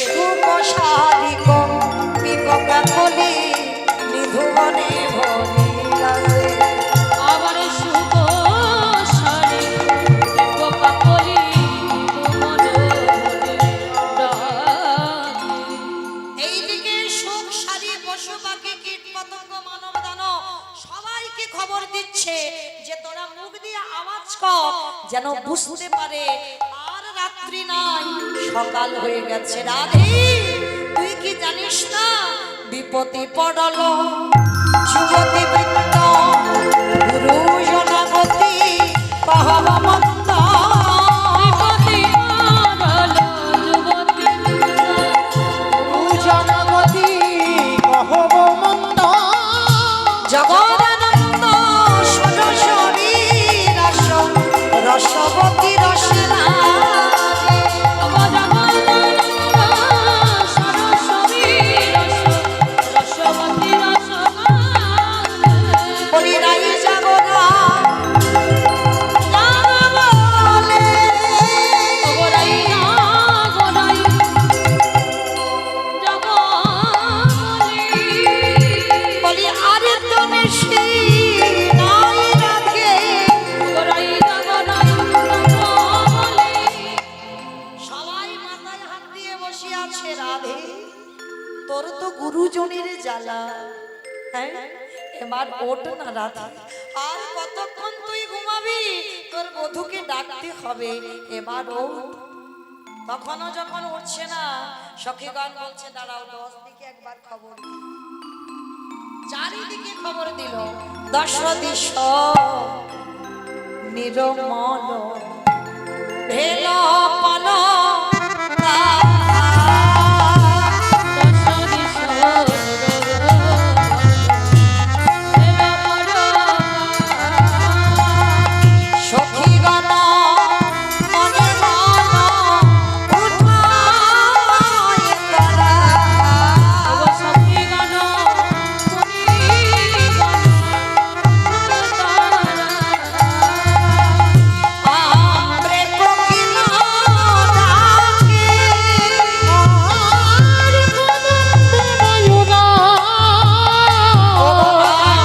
শুভ সাধিক বিপকা কলি ভরি ভরি লাগে। আবার শুভ সারে পোকা কলি মন ডাকে। এইদিকে সুখ সারি পশু পাখি কীট পতঙ্গ মানব দানব সবাইকে খবর দিচ্ছে যে তোরা মুখ দিয়ে আওয়াজ কর যেন বুঝতে পারে আর রাত্রি নাই সকাল হয়ে গেছে। রাধে তুই কি জানিস না বিপত্তি পড়ল যুবতী বৃত্ত গুরু জনগতি পাহমন্ত বিপদে পড়ল যুবতী জনগতি কহব মন্দ জগদানন্দ সরস্বতী রস রসবতী রসনা হরিরাই জাগরা বলে বলি আরে তুমি নাই রাখে সবাই মাথায় হাত দিয়ে বসে আছে। রাধে তোর তো গুরুজনের জ্বালা, হ্যাঁ এবার ওঠ না রাধে, আর কতক্ষণ তুই ঘুমাবি? তোর বধূকে ডাকতে হবে, এবার ওঠ। তখনও যখন উঠছে না সখীগণ বলছে দাঁড়াও 10 দিকে একবার খবর দিই। চারিদিকে খবর দিল 10 দিশ নিরমল ভেল পল সখীগণ মনে মন উঠায় তারা আমরে কোকিল ডাকে ও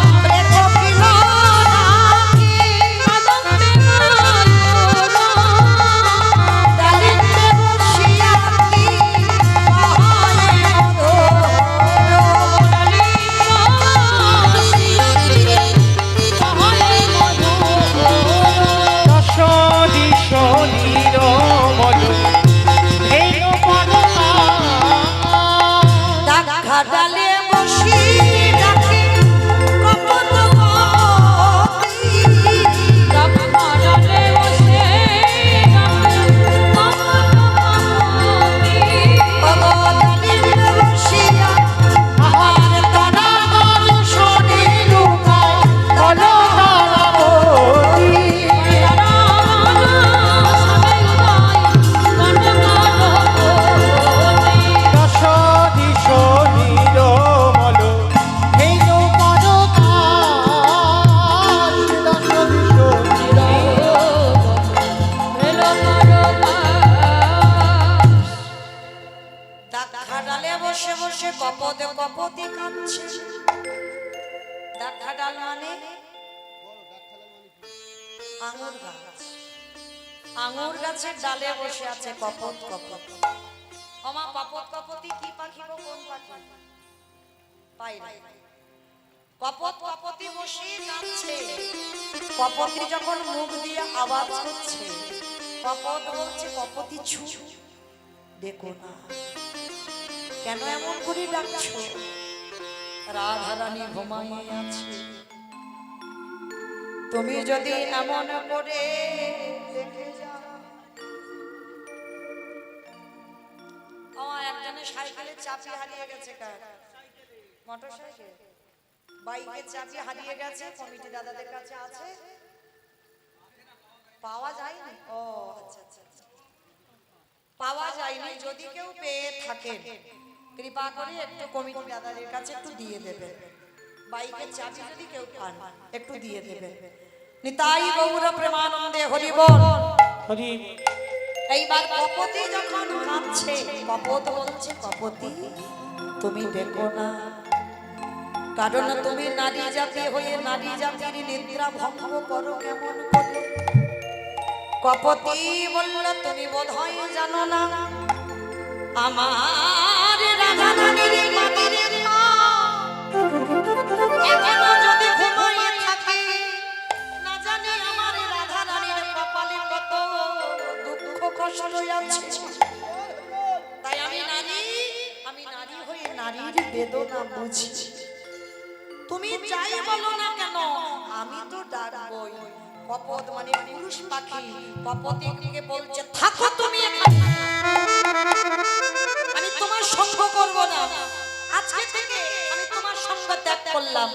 আমরে কোকিল ডাকে ডালিতে বসিয়া কি পাহাড়ে দশ দিশ নিরমল ভেল পরতা ডাকা ডালে বসি ডাকে কপত বসিয়া আমার তারা মন শনি লুকায় বলো তারাবতী দশ দিশ নিরমল ভেল পরতা দশ দিশ ডাকা ডালে বসে বসে কপতে কপতি কাঁদছে। ডাকা ডাল মানে আঙুর গাছ, আঙুর গাছের ডালে বসে আছে কপত কপত। ওমা কপত কপতি কি পাখি গো, কোন পাখি পাই নাই। কপত কপতি বসে কাঁদছে। কপতি যখন মুখ দিয়ে আওয়াজ করছে কপত বলছে কপতি ছু দেখো না কেন এমন করে ডাকছো? রাধারানী ঘুমাইয়ে আছে, তুমি যদি এমন করে দেখে যাও। আমার একজনের সাইকেলের চাবি হারিয়ে গেছে। কার মোটর সাইকেল বাইকের চাবি হারিয়ে গেছে, কমিটি দাদাদের কাছে আছে, পাওয়া যায়নি। ও আচ্ছা আচ্ছা আচ্ছা, পাওয়া যায়নি। যদি কেউ পেয়ে থাকে কৃপা করে একটু কমিটি দাদাদের কাছে একটু দিয়ে দেবে। বাইকের চাবি যদি কেউ পান একটু দিয়ে দেবে। নিতাই গৌর প্রেমানন্দে হরি বল। হরি এইবার কপতি যখন কাঁদছে কপত বলছে কপতি তুমি দেখো না কারণ তুমি নারী জাতি হয়ে নারী জাতির নিদ্রা ভঙ্গ করো কেমন করে? কপতি বলল তুমি বোধহয় জানো না আমার রাজা রানীর মাটির এখনো যদি ঘুমাইয়ে থাকে না জানি আমার রাধা রানীর কপালে কত দুঃখ কষ্ট আছে। তাই আমি নারী হয়ে নারীর বেদনা বুঝি। তুমি যাই বলো না কেন আমি তো ডাকবই। কপত মানে পুরুষ পাখি, কপতি দিকে বলছে থাকো তুমি এখানে, আমি তোমার সঙ্গ করব না, আজকে থেকে আমি তোমার সঙ্গ ত্যাগ করলাম।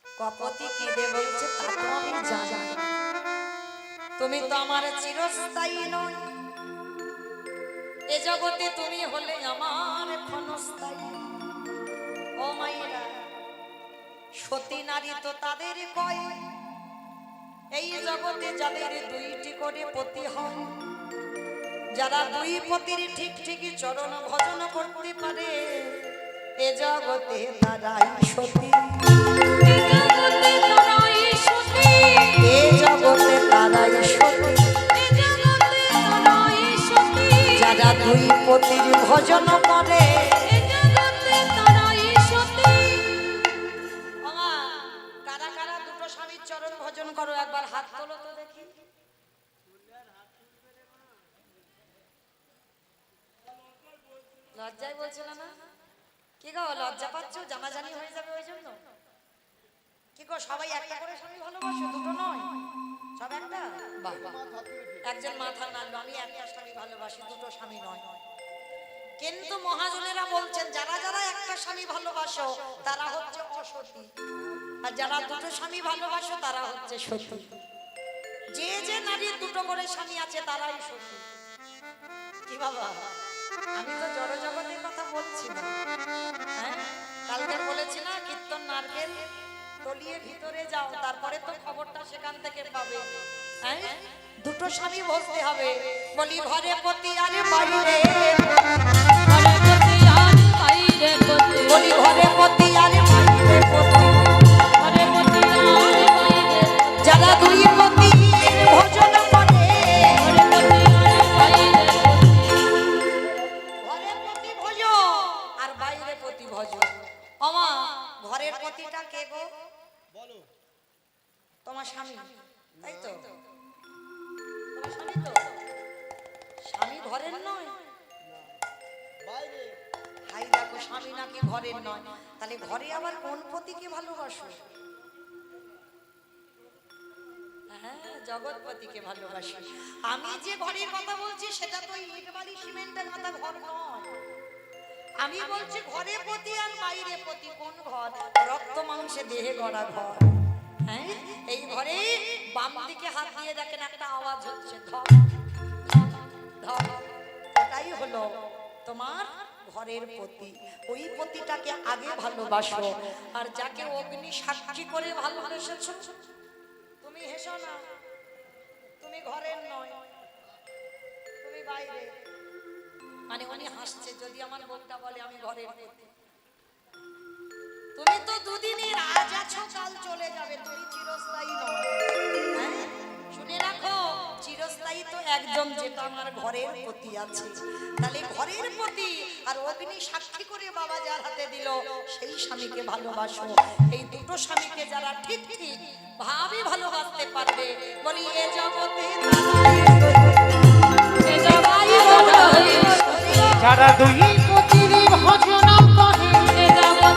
কপতি কেঁদে বলছে তা তো আমি জানি, তুমি তো আমার চিরস্থায়ী নয়, এ জগতে তুমি হলে আমার ক্ষণস্থায়ী। ও মাইরা, সতী নারী তো তাদের কয় এই জগতে যাদের দুইটি করে পতি হয়, যারা দুই পতির ঠিক ঠিকই চরণ ভজন করতে পারে, এ জগতে তারাই সতী, এ জগতে তারাই সতী, যারা দুই পতির ভজন করে। কারা কারা দুটো স্বামীর চরণ ভজন করো একবার হাত তোলো তো দেখি। লজ্জায় বলছিল না? কি গো লজ্জা পাচ্ছ? জানাজানি হয়ে যাবে ওই জন্য? কি গো সবাই একটা করে স্বামী ভালোবাসো, দুটো নয়, সব একটা? বাহ, একজন মাথা নাড়লো, আমি একটা স্বামী ভালোবাসি, দুটো স্বামী নয়। কিন্তু মহাজনেরা বলছেন যারা যারা একটা স্বামী ভালোবাসো তারা হচ্ছে অসতী, আর যারা দুটো স্বামী ভালোবাসো তারা হচ্ছে সতী। যে যে নারীর দুটো করে স্বামী আছে তারাই সতী। কি বাবা, আমি তো জড় জগতের কথা বলছি না। হ্যাঁ, কালকে বলেছি না কীর্তন নারকেল তলিয়ে ভিতরে যাও, তারপরে তো খবরটা সেখান থেকে পাবে। হ্যাঁ, দুটো স্বামী বসতে হবে। বলি ঘরে পতি আর বাইরে, বলি ঘরে পতি আর বাইরে পতি, যারা দুই পতি ভজন করে, ঘরে পতি ভজ আর বাইরে পতি ভজ। ওমা, ঘরের পতিটা কে গো? বলো। তোমার স্বামী, তাই তো? তোমার স্বামী তো? স্বামী ঘরের নয়, বাইরে। হাই দেখো, স্বামী নাকি ঘরের নয়, তাহলে ঘরে আবার কোন পতিকে ভালোবাসো? হ্যাঁ, জগৎপতিকে ভালোবাসি। আমি যে ঘরের কথা বলছি সেটা তো ইট বালি সিমেন্টের মাথা ঘর নয়। আমি বলছি ঘরে পতি আর বাইরে পতি। কোন ঘর? রক্ত মাংসে দেহে গড়া ঘর। হ্যাঁ, এই ঘরে বাম দিকে হাত দিয়ে দেখেন একটা আওয়াজ হচ্ছে ধপ ধপ, এটাই হলো তোমার ঘরের পতি। ওই পতিটাকে আগে ভালোবাসো, আর যাকে অগ্নি সাক্ষী করে ভালোবেসেছো, তুমি হেসো না, তুমি ঘরের নয়, তুমি বাইরে। মানে উনি হাসছে যদি আমার বউটা বলে আমি ঘরের পতি। তুমি তো দুদিনের, আজ আছো কাল চলে যাবে, তুমি চিরস্থায়ী নয়। হ্যাঁ, শুনে রাখো, চিরস্থায়ী তো একজন, যেটা আমার ঘরের পতি আছে। তাহলে ঘরের পতি আর অগ্নি সাক্ষী করে বাবা যার হাতে দিল সেই স্বামীকে ভালোবাসো। এই দুটো স্বামীকে যারা ঠিক ঠিক ভাবে ভালোবাসতে পারবে, বলি এ জগতে যারা দুই পতির ভজন করে, যারা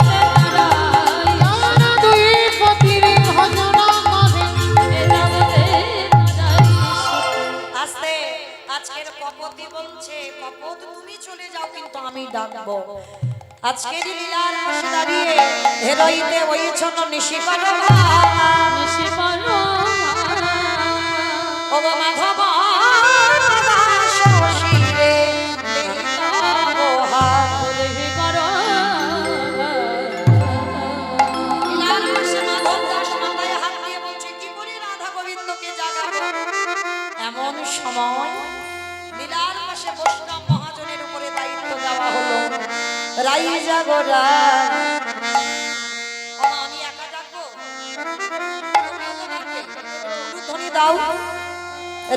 দুই পতির ভজন করে। আস্তে, আজকের কপতি বলছে কপত তুমি চলে যাও কিন্তু আমি ডাকবো। আজকের লীলার পাশে দাঁড়িয়ে হেরইতে ওইছন নিশিপার ও মাধব শশীরে লীলার পাশে মাধব দাস মাথায় হাত দিয়ে বলছে কি করে রাধা গোবিন্দকে জাগাবো। এমন সময় লীলার পাশে বৈষ্ণব মহাজনের উপরে দায়িত্ব দেওয়া হলো। রাই জাগরা গাও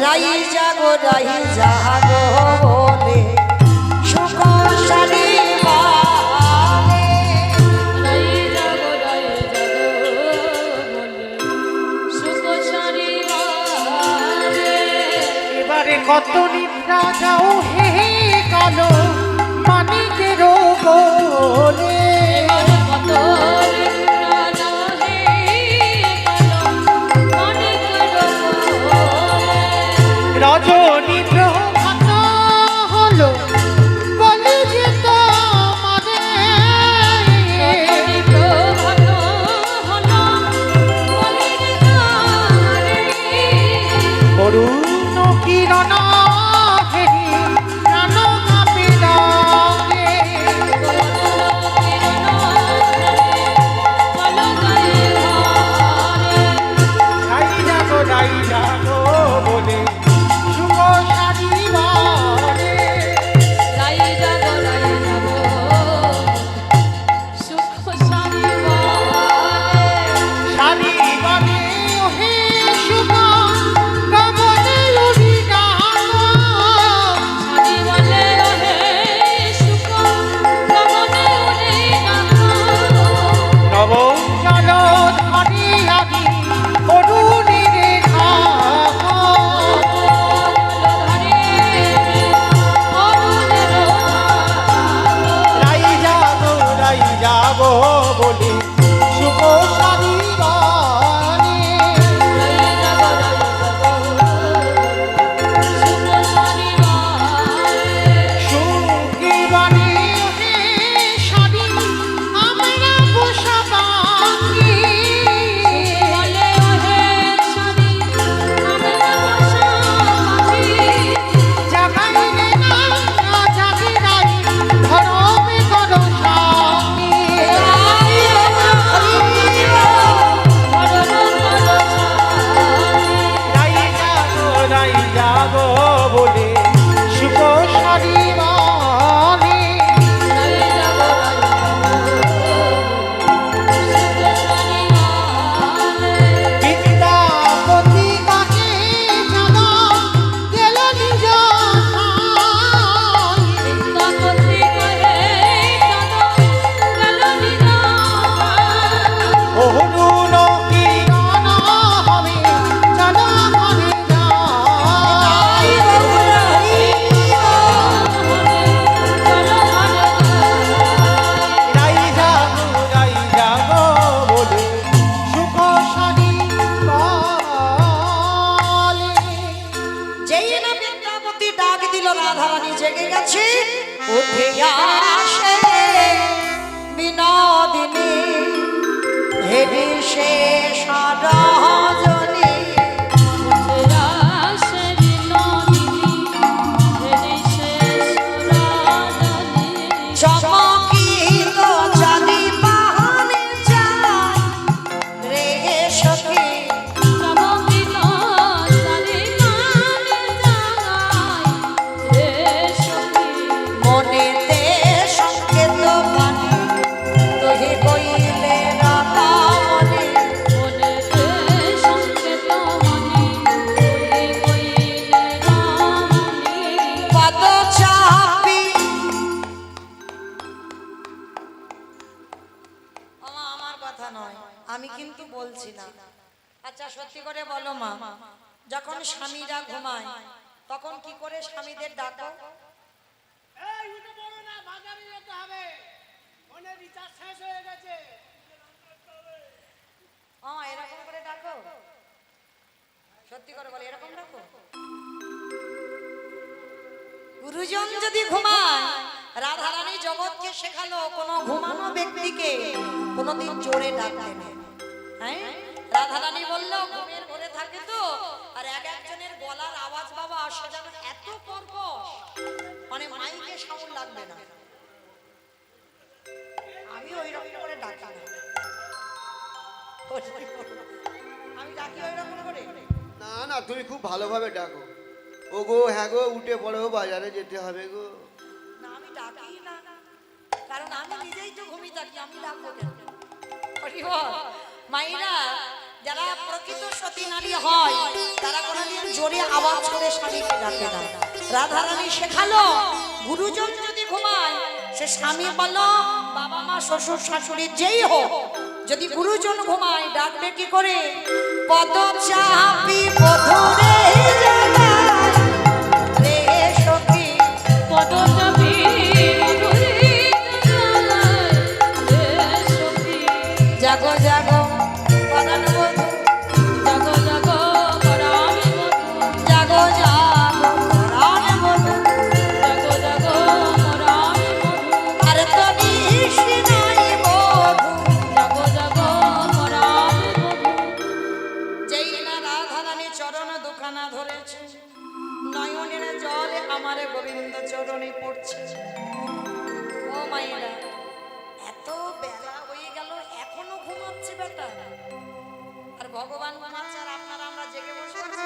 রাই জাগো বলে সুখ সারি বালে। রাই জাগো বলে সুখ সারি বালে। এবারে কত নিদ্রা যাও হে কালো মানিকের বলে। এবারে কত নিদ্রা যাও হে কালো মানিকের বলে। রজনী প্রভাত হলো বলে যে তোমাদের রজনী প্রভাত হলো বলে যে তোমারে। অরুণ কিরণ হেরি প্রাণ কাঁপে লাগে রাই জাগো বলে শুভ সারি বলে। সারি বলে ওহে শুভ কমলে উড়ি গানো নব চলো ধরি আমি অরুণের ঘাম রাই যাবো বলে শুভ সারি বলে। সুখী বনে ওহে শাড়ি আমরা বসা বাকি জাগাইলে না জাগে নাই ধরমে করো স্বামী রাই যাবো বলে শুভ সারি বলে বিদ্যাপতি কাকে জানা গেল নিজ ঠাঁই। অরুণ কিরণ হবে চলো ঘরে যাই। রাই যাবো বলে সুখ সারি বলে যেই না বিদ্যাপতি ডাক দিল রাধারানী জেগে গেছে উঠে আসে বিনোদিনী হেবি শেষ রজনী চমকিত জানি বাহানে যা রে সখী মনেতে সংকেত বাণী তোহে কইলে রাধামণি পদ চাপি আমার কথা নয় আমি কিন্তু বলছি না। আচ্ছা সত্যি করে বলো মা, যখন স্বামীরা ঘুমায় তখন কি করে স্বামীদের ডাকো? এরকম করে ডাকো? সত্যি করে বলো এরকম ডাকো? গুরুজন যদি ঘুমায়, রাধারানী জগৎকে শেখালো কোনো ঘুমানো ব্যক্তিকে কোনোদিন জোরে ডাকতে নেই। হ্যাঁ, রাধারানী বললো ঘুমের ঘরে থাকে তো, আর এক একজনের গলার আওয়াজ বাবা আসে যেন এত কর্কশ, মানে মাইকে সাউন্ড লাগবে না। আমি ওই রকম করে ডাকি না, আমি ডাকি ওই রকম করে। না না, তুমি খুব ভালোভাবে ডাকো। ও গো, হ্যাঁ গো, উঠে পড়ো, বাজারে যেতে হবে গো। না আমি ডাকি না, কারণ আমি নিজেই তো ঘুমিয়ে থাকি, আমি ডাকবো কেন? মাইরা যারা প্রকৃত সতী নারী হয় তারা কোনোদিন জোরে আওয়াজ করে স্বামীকে ডাকে না। রাধারানী শেখালো গুরুজন যদি ঘুমায়, সে স্বামী বলো বাবা মা শ্বশুর শাশুড়ি যেই হোক, যদি গুরুজন ঘুমায় ডাকবে কি করে? পদ চাপি পধরে রে সখী পদচাপী মধুরে জাগায় রে সখী। জাগো জাগো পরাণ বধূ, জাগো জাগো পরাণ বধূ, জাগো জাগো পরাণ বধূ, জাগো জাগো পরাণ বধূ, আর তো নিশি নাই বধূ। জাগো জাগো পরাণ বধূ। যেই না রাধারানী চরণ দুখানা ধরেছে, নয়নের জলে আমার গোবিন্দ চরণে পড়ছে। ও মায়েরা, এত বেলা হয়ে গেল এখনো ঘুমাচ্ছে বেটা, আর ভগবান ঘুমাচ্ছে আর আপনারা আমরা জেগে বসে আছি।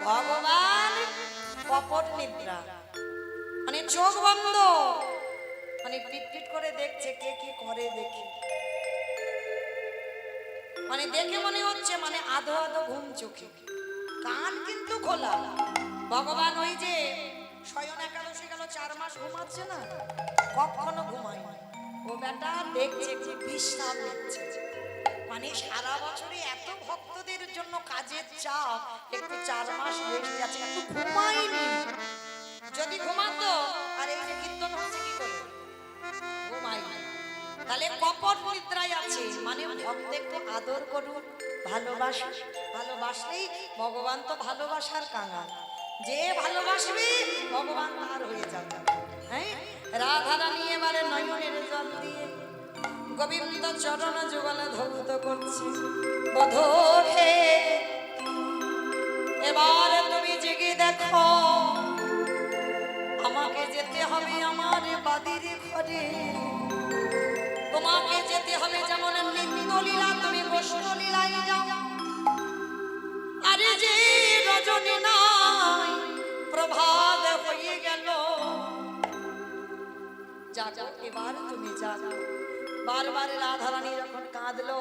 ভগবান কপট নিদ্রা, মানে চোখ বন্ধ, মানে পিট করে দেখছে কে কি করে দেখি, মানে দেখে মনে হচ্ছে মানে আধো আধো ঘুম চোখে, কান কিন্তু খোলা। ভগবান ওই যে শয়ন একাদশী গেল 4 মাস ঘুমাচ্ছে না, কখনো ঘুমায় না। ও বেটা দেখছে যে বিশ্রাম নিচ্ছে, মানে সারা বছরে এত ভক্তদের জন্য কাজের চাপ, একটু 4 মাস রেস্ট আছে, একটু ঘুমায়নি। যদি ঘুমাতো আর এই যে কীর্তন হচ্ছে কি করে ঘুমায়নি, তাহলে কপট নিদ্রায় আছে। মানে ভক্ত একটু আদর করুন, ভালোবাসুন, ভালোবাসলেই ভগবান তো ভালোবাসার কাঙাল, যে ভালোবাসবে ভগবান তার হয়ে যাবে। হ্যাঁ, রাধারানী এবারে নয়নের জল দিয়ে গোবিন্দ চরণ যুগল ধৌত করছে। বধূ হে, এবারে তুমি জেগে দেখো, আমাকে যেতে হবে আমার বাদির ঘরে, তোমাকে যেতে হবে যেমন নিত্যলীলা তুমি বৈষ্ণলীলায় যাও। আরে যে রজনী নাই প্রভাত হয়ে গেল, যাও এবার তুমি যাও। বারবার রাধারানী যখন কাঁদলো,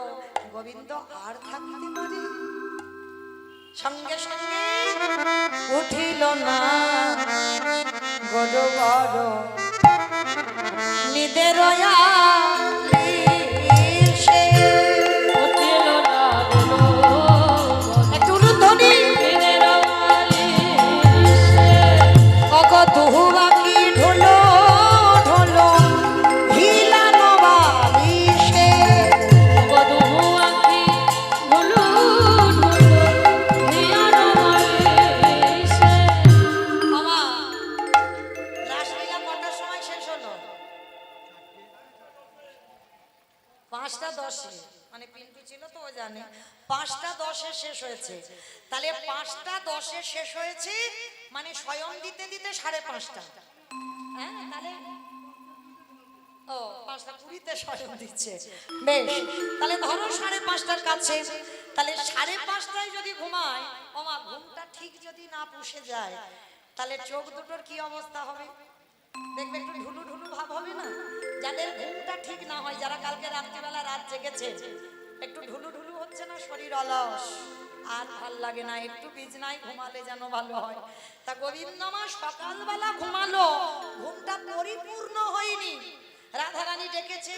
গোবিন্দ আর থাকতে পারে, সঙ্গে সঙ্গে উঠিল না গড় গড় নিদের উঠিল না গো একটু ধ্বনি দিনের বালিশে। অগ তুহু বাকি ঢোলো ঢোলো হিলানো বালিশে। বধূ আঁখি ঢুলু ঢুলু হিয়ার বালিশে। মামা, রাসলীলা কটার সময় শেষ হলো? 5টা 10-এ, মানে পিন্টু ছিল তো ও জানে 5টা 10-এ শেষ হয়েছে। তাহলে 5টা 10-এ শেষ হয়েছে, মানে স্বয়ং দিতে দিতে 5:30। হ্যাঁ, তাহলে ও 5টা 20-তে স্বয়ং দিচ্ছে। বেশ, তাহলে ধরো 5:30টার কাছে, তাহলে 5:30টায় যদি ঘুমায়, ওমা ঘুমটা ঠিক যদি না পুষে যায়, তাহলে চোখ দুটোর কি অবস্থা হবে? দেখবে একটু ঢুলু ঢুলু ভাব হবে না? যাদের ঘুমটা ঠিক না হয়, যারা কালকে রাত্রিবেলা রাত জেগেছে, একটু ঢুলু ঢুলু হচ্ছে না, শরীর অলস, আর ভাল লাগে না, একটু বিছনায় ঘুমালে যেন ভালো হয়। তা গোবিন্দ মা সকালবেলা ঘুমালো, ঘুমটা পরিপূর্ণ হয়নি। রাধারানী ডেকেছে,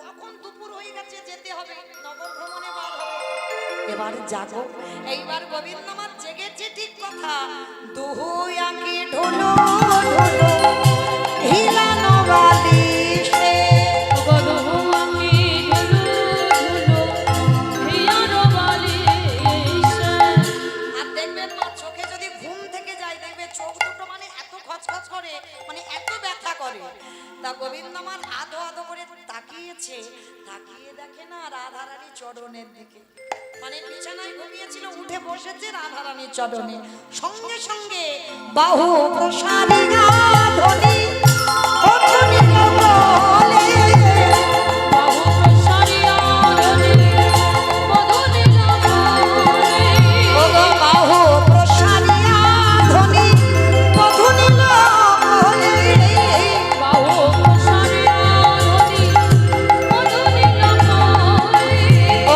কখন দুপুর হয়ে গেছে, যেতে হবে, নগর ভ্রমণে বার হবে। এবার জাগো, এইবার গোবিন্দ মা জেগেছে ঠিক কথা। দুহু আঁকি ঢুলু ঢুলু হিলানো বালিশে। বধূ আঁখি ঢুলু ঢুলু হিয়ার বালিশে। আর দেখবেন মা চোখে যদি ঘুম থেকে যায়, দেখবে চোখ দুটো মানে এত খচখচ করে, মানে এত ব্যথা করে। তা গোবিন্দ আমার আধো আধো করে তাকিয়েছে, তাকিয়ে দেখে না রাধারানী চরণের দিকে, মানে বিছানায় ঘুমিয়েছিল, উঠে বসেছে রাধারানীর চরণে। সঙ্গে সঙ্গে বাহু প্রসারিয়া ধ্বনি ও ধ্বনি বলে, বাহু প্রসারিয়া ধ্বনি বধূ নীলা বলে। ও গো বাহু প্রসারিয়া ধ্বনি বধূ নীলা বলে। বাহু প্রসারিয়া ধ্বনি বধূ নীলা বলে। ও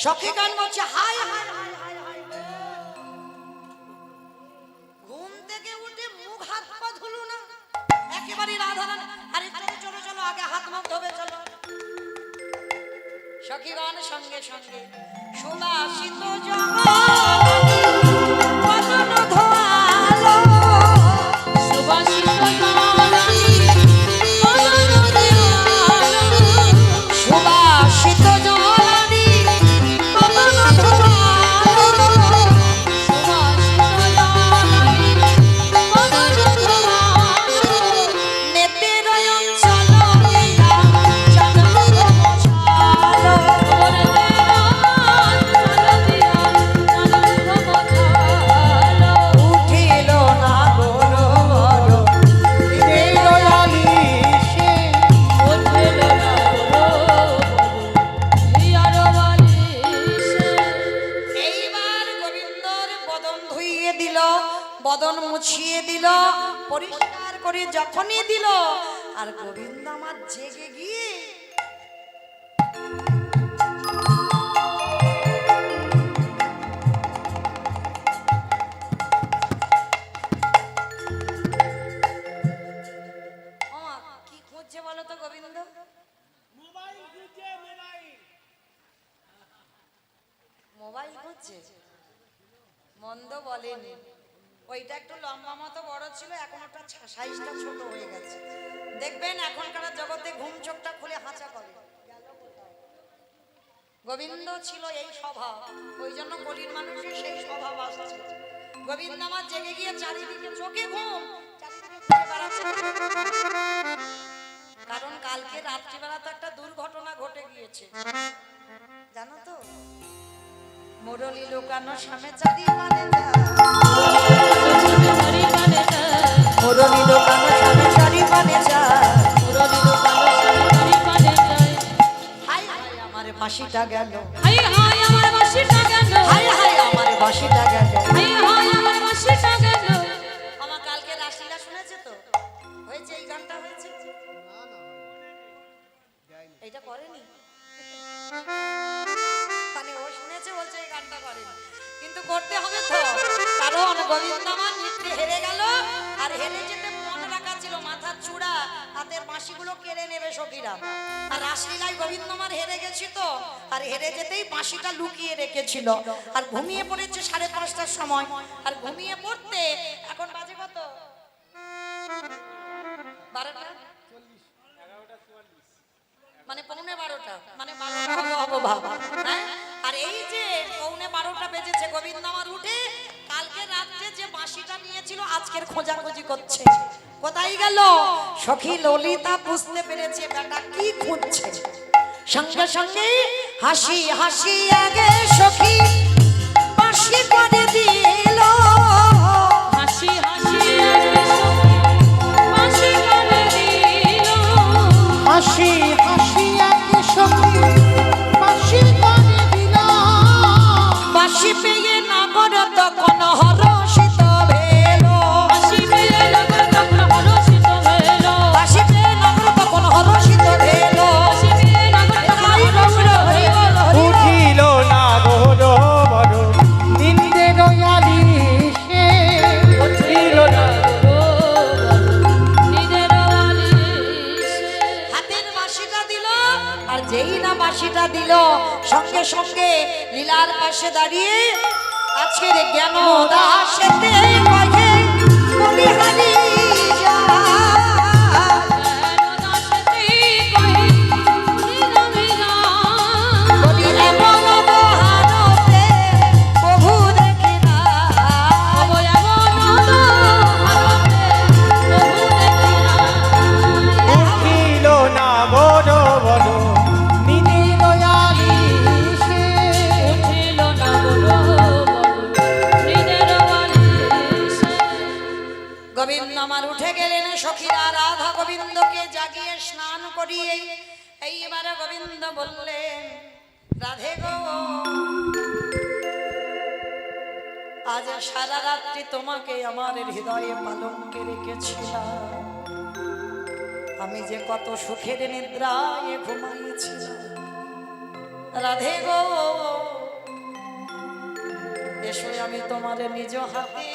সখী গান বলছে হায় হায় হায় হায় হায় গো। ঘুম থেকে উঠে মুখ হাত পা ধুলো না, একেবারে রাধা রাধা, আরে চলো চলো চলো আগে হাত মুখ ধোবে চলো। সখী গান সঙ্গে সঙ্গে সুবাসিত বদন ধোয়ালো, সুবাসিত জলরানি বদন দেওয়ালো, সুবাসিত জলানি বদন ধোয়ালো, সুবাসিত জলরানি বদন দেওয়ালো, নেতের অঞ্চল দিয়া চন্দ্র ছালো। ওরে দেওয়া চল দিয়া চন্দ্র বোঝালো, উঠিল না গরো গরো দয়ালি সে উঠিল না গো হিয়ার বালিশে। এইবার গোবিন্দর বদন ধুইয়ে দিল, বদন মুছিয়ে দিল, পরিষ্কার করে যখনই দিল, আর গোবিন্দ আমার জেগে গিয়ে কি খুঁজছে বলো তো গোবিন্দ? মোবাইল খুঁজছে? মন্দ বলেনি, ওইটা একটু লম্বা মতো বড় ছিল, এখন ওটা সাইজটা ছোট হয়ে গেছে। দেখবেন এখনকার জগতে ঘুম চোখটা খুলে হাঁচা করে। গোবিন্দ ছিল এই স্বভাব, ওই জন্য গলির মানুষের সেই স্বভাব আসছে। গোবিন্দ আমার জেগে গিয়ে চারিদিকে চোখে ঘুম, চারিদিকে ঘুরে বেড়াচ্ছে। কারণ কালকে রাত্রিবেলা তো একটা দুর্ঘটনা ঘটে গিয়েছে, জানো তো? মুরলি লোকানো সামনে চারি মানে হরি কানে যায়, মুরলি লোকানো সামনে চারি মানে মুরলি লোকানো হরি কানে যায়। হাই হাই আমার বাঁশিটা গেল, হাই হাই আমার বাঁশিটা গেল, হাই হাই আমার বাঁশিটা গেল। হাই হাই আমার বাঁশিটা গেল। আমার কালকে রাসলীলা শুনেছে তো? হয়েছে, এই গানটা হয়েছে, এইটা করেনি মানে ও শুনেছে বলছে এই গানটা করেনি, কিন্তু করতে হবে তো, কারণ গোবিন্দ আমার নৃত্যে হেরে গেল। আর হেরে যেতে মন রাখা ছিল, মাথার চূড়া হাতের বাঁশিগুলো কেড়ে নেবে সখীরা। আর রাসলীলায় গোবিন্দ আমার হেরে গেছি তো, আর হেরে যেতেই বাঁশিটা লুকিয়ে রেখেছিল। আর ঘুমিয়ে পড়েছে 5:30টার সময়, আর ঘুমিয়ে পড়তে এখন বাজে কত? 12টা, মানে 11:45, মানে 12টা হবো বাবা, হ্যাঁ? আর এই যে 11:45 বেজেছে, গোবিন্দ আমার উঠে কালকে রাত্রে যে বাঁশিটা নিয়েছিল আজকের খোঁজাখুঁজি করছে, কোথায় গেল? সখী ললিতা বুঝতে পেরেছে বেটা কি খুঁজছে, সঙ্গে সঙ্গে হাসি হাসি আগে সখী বাঁশি করে দিল, হাসি হাসি আগে সখী বাঁশি কানে দিল, হাসি হাসি একে সখী বাঁশি করে দিল। বাঁশি পেয়ে নাগর তখন হরষিত ভেল, হাসি পেয়ে নগর তখন হরষিত হইল, বাঁশি পেয়ে নাগর তখন হরষিত ভেল। হাসি পেয়ে নগর তখন হরষিত হইল, উঠিল না গরো বড় নিন্দে দয়ালি সে উঠিল না গো নিজের বালিশে। হাতের বাঁশিটা দিল, আর যেই না বাঁশিটা দিল, সঙ্গে সঙ্গে লীলার পাশে দাঁড়িয়ে আজকের জ্ঞান দাসেতে কহে বলিহারি যা। বলি এমন মহানতে প্রভু দেখি না, উঠিল না বড় বড় নিন্দে দয়ালি সে গোবিন্দ আমার উঠে গেলেন, সখীরা রাধা গোবিন্দকে জাগিয়ে স্নান করিয়ে এইবারে গোবিন্দ বললেন, রাধে গো আজ সারা রাত্রি তোমাকে আমার হৃদয়ে পালঙ্কে রেখেছিলাম, আমি যে কত সুখের নিদ্রায় ঘুমাইছিলাম। রাধে গো এসো আমি তোমার নিজ হাতে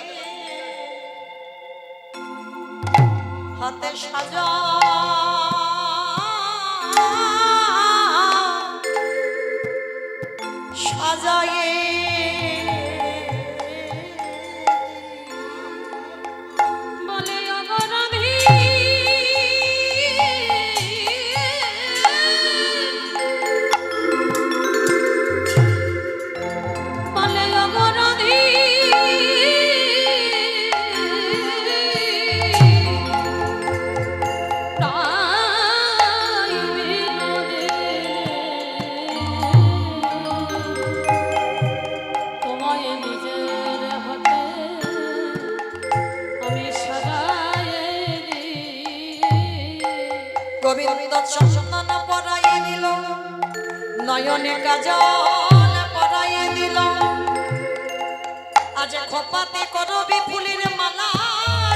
হাতে সাজা সাজায়ে বলে অগরাধী বলে অগরাধী প্রায় বিনোদে তোমায় নিজের হাতে আমি সাজায়ে গোবিন্দ চন্দন পরাইয়ে দিল নয়নে কাজল পরাইয়ে দিল আজ খোপাতে করবি ফুলের মালা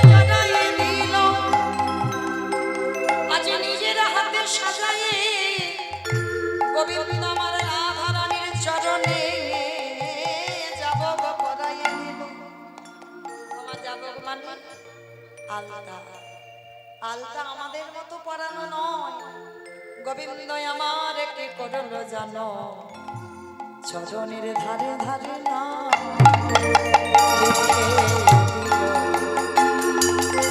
জড়াইয়ে দিল আজ নিজের হাতে সাজাইয়ে গোবিন্দ আমার রাধা রানীর চরণে যাব পরাইয়ে দিল আমার যাব মানে আলতা আলতা আমাদের মতো পরানো নয় গোবিন্দ আমার কি করলো জানো চরণের ধারে ধারে না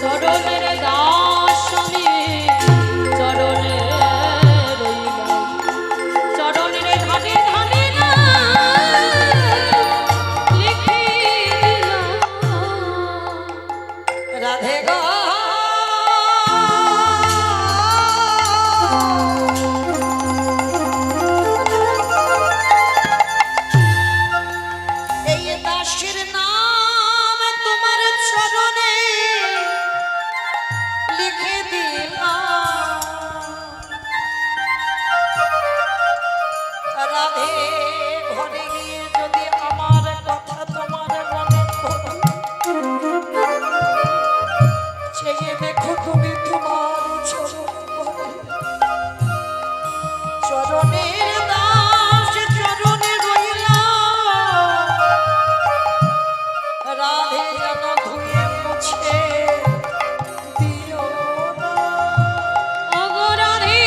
চরণের দাস আমি চরণে রইলাম চরণের ধারে ধারে না লিখে দিলাম রাধে গো এই দাসের নাম তোমার চরণে লিখে দিলাম রাধে ঘরে গিয়ে যদি আমার কথা তোমার মনে পড়ে চেয়ে দেখো তুমি তোমার চরণের দাস চরণে রইলা রাধে যেন ধুয়ে মুছে দিও না অগরাধী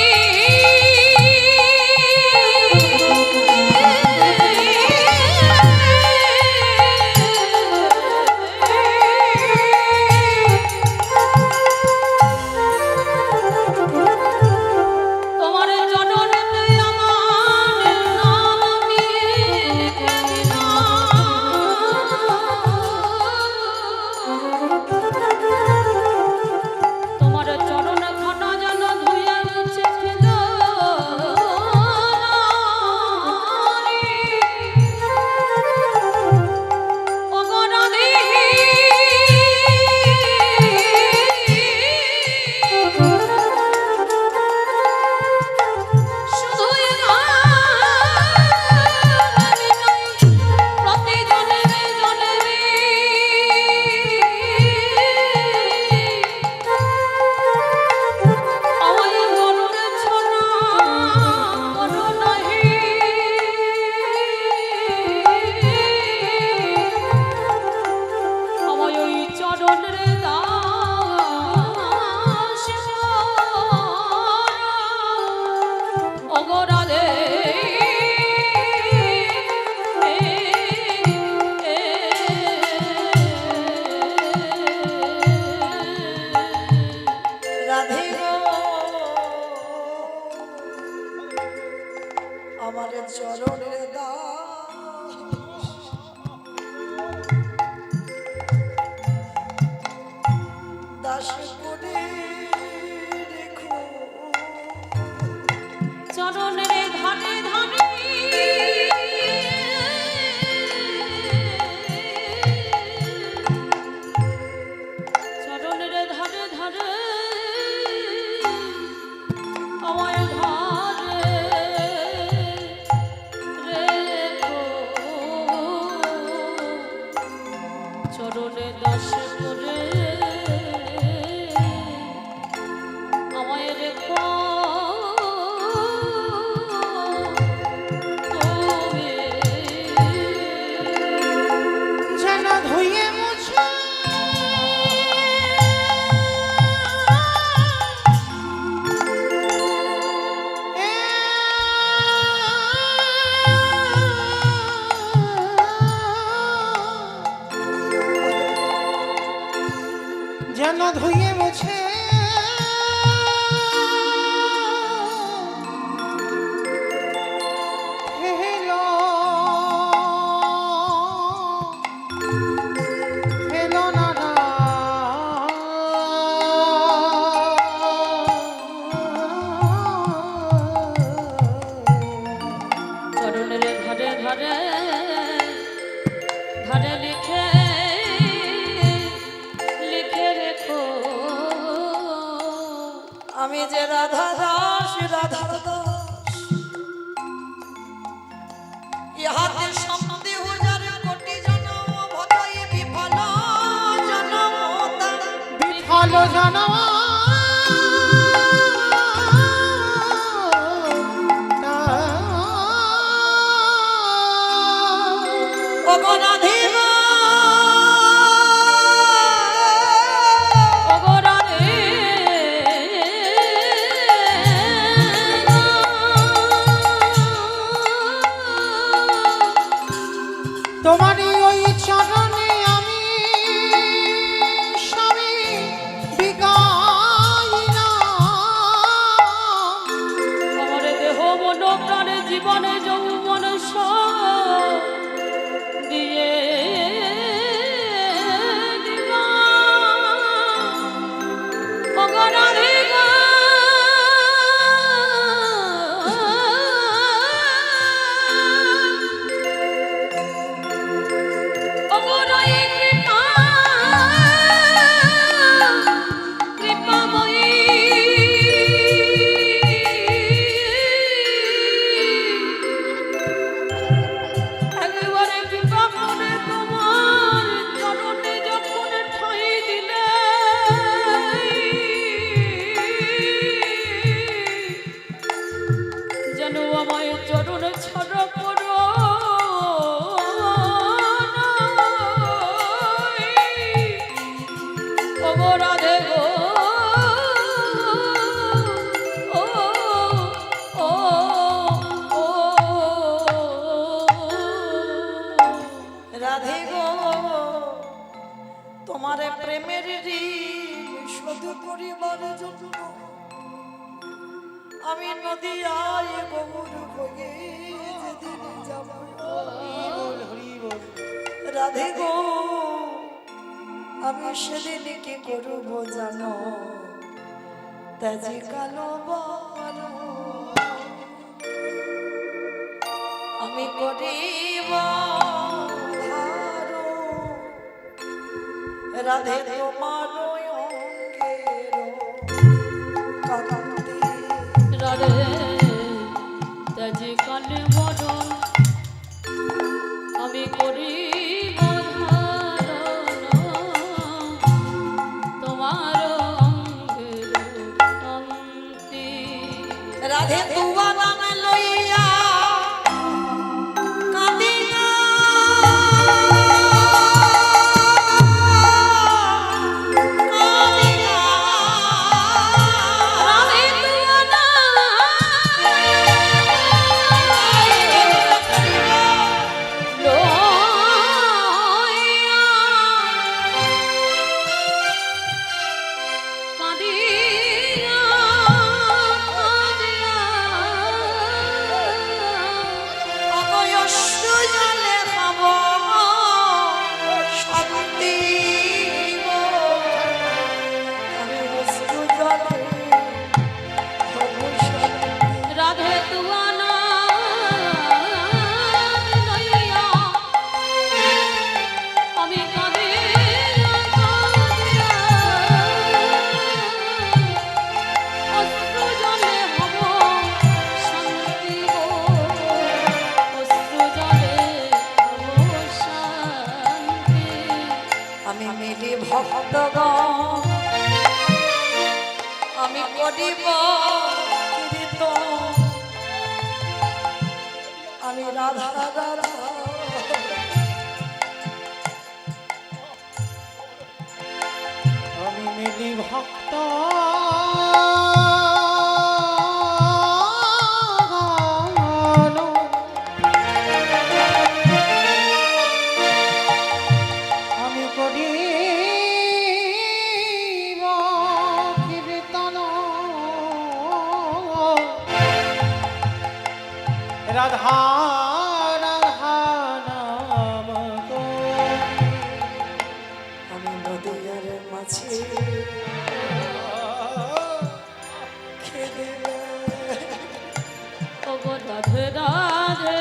তোমার জননেতে আমার নাম আমি লিখে দিলাম তোমার চরণ খানা যেন ধুয়ে মুছে দিল অগরাধী শুধুই আমি নই প্রতি জনমে জনমে আমায় মরণ ছড়া মরণ নাহি আমায় ওই চরণের দাস অগরাধে রাধে গো আমার চরণের দাস করে রেখো চরণের ধারে ধারে চরণের ধারে ধারে আমায় ধারে রেখো চরণে দাস করে আমায় রেখো যেন ধুয়ে মুছে ফেলো ফেলো না না চরণের ঘরে ঘরে ঘরে লিখে লিখে রেখো আমি যে রাধা দাস রাধার দাস ইহাতে সন্দেহ যার কোটি জনম ভজয়ে বিফল জনম তার বিফল জানাওয়া অগরাধে অগরাধে তোমারই ওই চরণে আমি স্বামী বিগাইলাম আমার দেহ মন প্রাণে জীবনে যৌবন সব দিয়ে দিলাম। অগরাধে গো, অগরায়ে কৃপা, কৃপাময়ী একেবারে কৃপা করে তোমার চরণে যখন ঠাঁই দিলে যেন আমায় চরণ ছাড়া করো অপরাধে গো ও ও ও রাধে গো তোমার প্রেমের ঋণ শোধ করিবার জন্য আমি নদিয়ায় গৌর হয়ে যেদিন যাব রাধে গো আমি সেদিন কি করব জানো তাজি কালো বার আমি করিব ধারো রাধে তোমার অঙ্গের কান্তি রাধে তেজে কালে মরণ আমি করি তোমার অঙ্গের কান্তি রাধে তুয়া নাম লইয়া কাঁদি না কাঁদি না রাধে তুয়া কাঁদিয়া কাঁদিয়া অগয়স্য জলে খাব শান্তি গো। আমি অশ্রু জলে খাব শান্তি। রাধে তুয়ানা লইয়া আমি কাঁদিয়া কাঁদিয়া অশ্রু জলে হব শান্তি গো, অশ্রু জলে হব শান্তি। আমি মিলি ভক্তগণ আমি করিব কীর্তন আমি রাধা রাধা আমি মিলি ভক্ত আমি করি রাধা রাধা নাম করি। আমি নদীয়ার মাঝে খেলে ওগো রাধে রাধে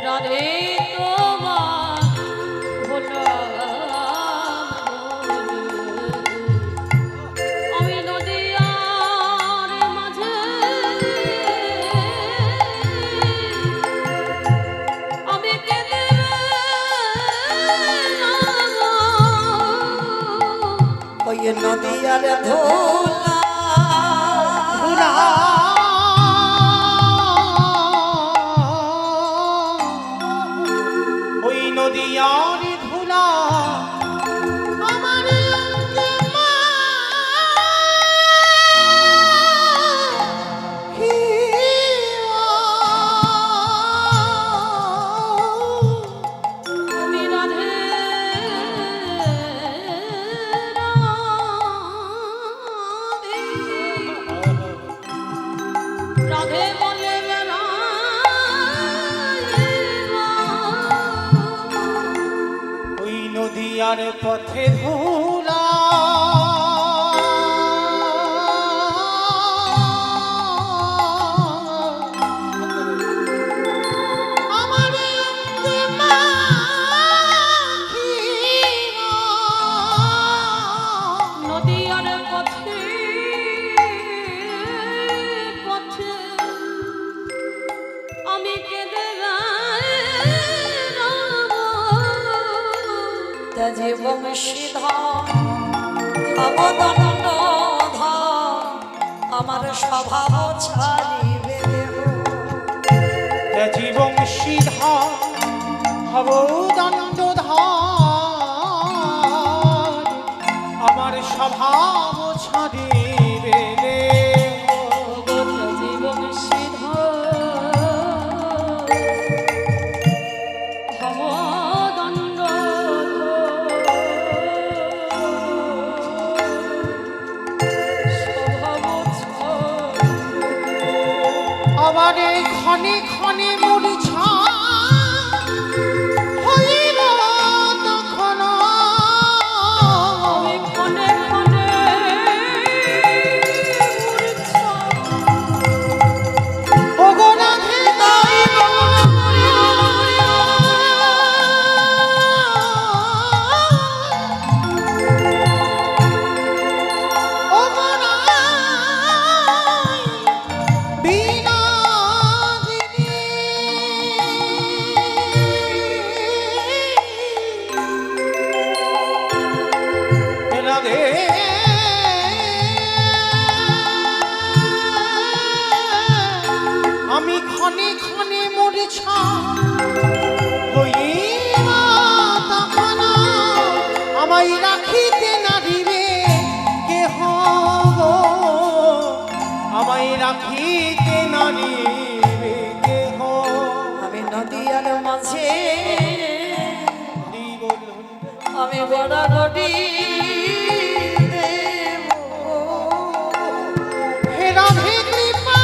রাধে তোমার হলাম আমি নদীয়ার মাঝে আমি কেঁদে ওই নদীয়ার ধোলা ধুলা ওই নদীয়ার ধুলা আমার অঙ্গে আমি রাধে রাধে বলে ওই নদীয়ার পথে ধুলা আমার অঙ্গে নদীয়ার পথে পথে আমি কেঁদে ত্যাজে বংশীধর অবদণ্ড ধর আমার স্বভাব ছাড়িবে দেহ জীবন সিধা হব দণ্ডধার আমার স্বভাব ছাড়িবে জীবন সিদ্ধ হব দণ্ড স্বভাব আমার ক্ষণে ক্ষণে মরিছা হইব তখন আমি ক্ষণে ক্ষণে মূর্ছা ওগো রাধে ওগো বিনোদিনী রাধে আমি ক্ষণে ক্ষণে মরিছা হইব তখন আমায় রাখিতে নারিবে কেহ গো, আমায় রাখিতে নারিবে কেহ আমি নদীয়ার মাঝে হরি বল আমি গড়াগড়ি দেব হে রাধে কৃপা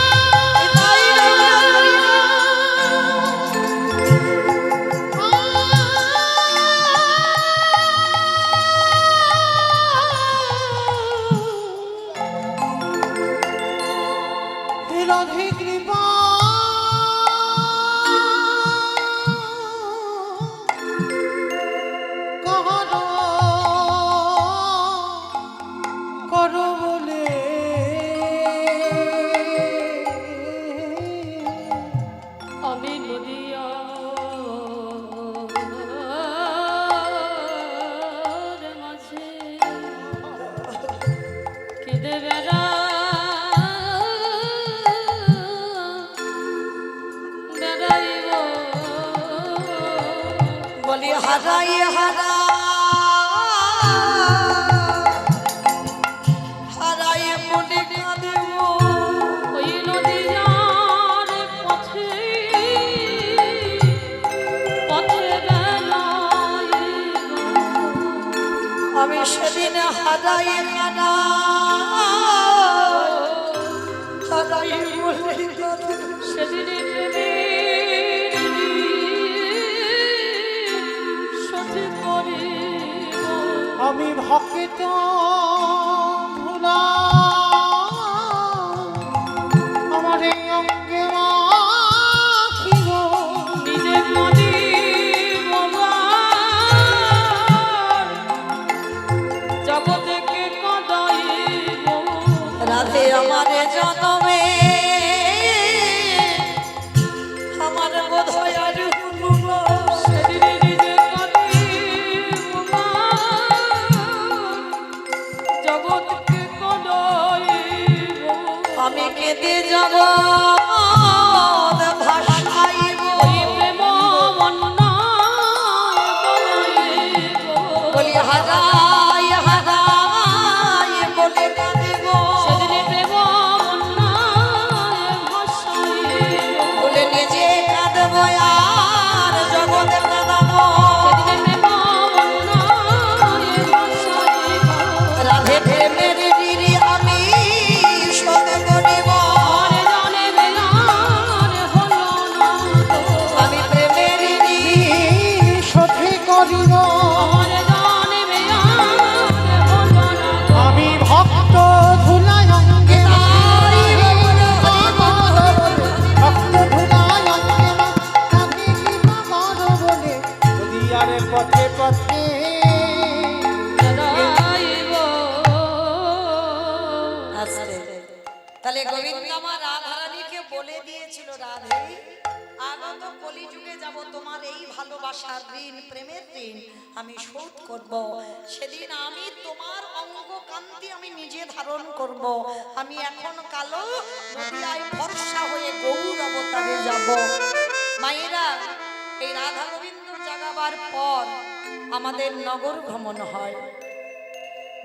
হে রাধে কৃপা করো বলে আমি নদীয়ার মাঝে কেঁদে বেড়াইব বলি হারাই হারা হারাই মনে কাঁদেব ওই নদীয়ার পথে পথে বেড়াইব আমি সেদিন হারাই হারা হারাই বলে কাঁদে। সেদিনে সঠিক করিব আমি ভক্ত ভুলা আমার এই অঙ্গে মাখিব নিজে মরিব জগৎকে কাঁদাইব রাধে আমারে জনমে আমার বোধ হয় আর হলো না। সেদিনে নিজে কাঁদিব জগৎকে কাঁদাইব আমি কেঁদে যাব ভাষাইব ওই প্রেম অন্যায় বলাইব বলি হারাই হারাই বলে কাঁদিব সেদিনে প্রেম অন্যায় ভাষাইব বলে নিজে কাঁদব আর জগৎ কাঁদাব সেদিনে প্রেম অন্যায় ভাষাইব রাধে প্রেমের দিদি আমি শোধ করিব মনে জানে বেলার হলো না তো। আমি প্রেমের দিদি সথে করিব মনে জানে বেলার হলো না তো। আমি ভক্ত ধুলা অঙ্গে ভক্ত ধুলা অঙ্গে কাঁদি কিবা বলে নদিয়ার পথে পথে দাঁড়াইব। তাহলে গোবিন্দ আমার রাধারানীকে বলে দিয়েছিল, রাধে আগত কলিযুগে যাব, তোমার এই ভালোবাসার ঋণ, প্রেমের ঋণ আমি শোধ করব। সেদিন আমি তোমার অঙ্গ কান্তি আমি নিজে ধারণ করব। আমি এখন কালো নদিয়ায় ভরসা হয়ে গৌর অবতারে যাব। মায়েরা, এই রাধা গোবিন্দ জাগাবার পর আমাদের নগর ভ্রমণ হয়।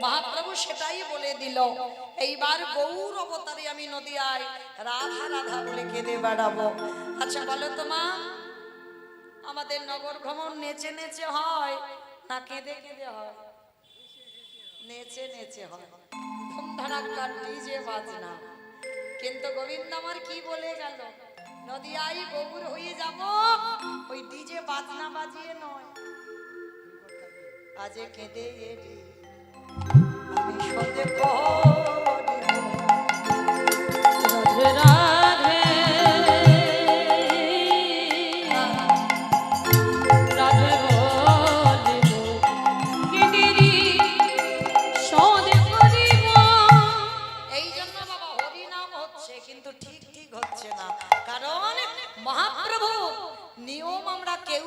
মহাপ্রভু সেটাই বলে দিল, এইবার গৌর অবতারে আমি নদিয়ায় রাধা রাধা বলে কেঁদে বেড়াবো। আচ্ছা বলো তো মা, আমাদের নগর ভ্রমণ নেচে নেচে হয় না কেঁদে কেঁদে হয়? নেচে নেচে হয়, ধুমধাড়াক্কা ডিজে বাজনা। কিন্তু গোবিন্দ আমার কি বলে গেল, নদিয়ায় গৌর হয়ে যাব, ওই ডিজে বাজনা বাজিয়ে নয়। আজে কেঁদে এলি আমি সদে করিব। রাধে রাধে রাধে বলিব কেঁদেরি সদ করিব। এই জন্য বাবা হরি নাম হচ্ছে, কিন্তু ঠিক ঠিক হচ্ছে না, কারণ মহাপ্রভু নিয়ম আমরা কেউ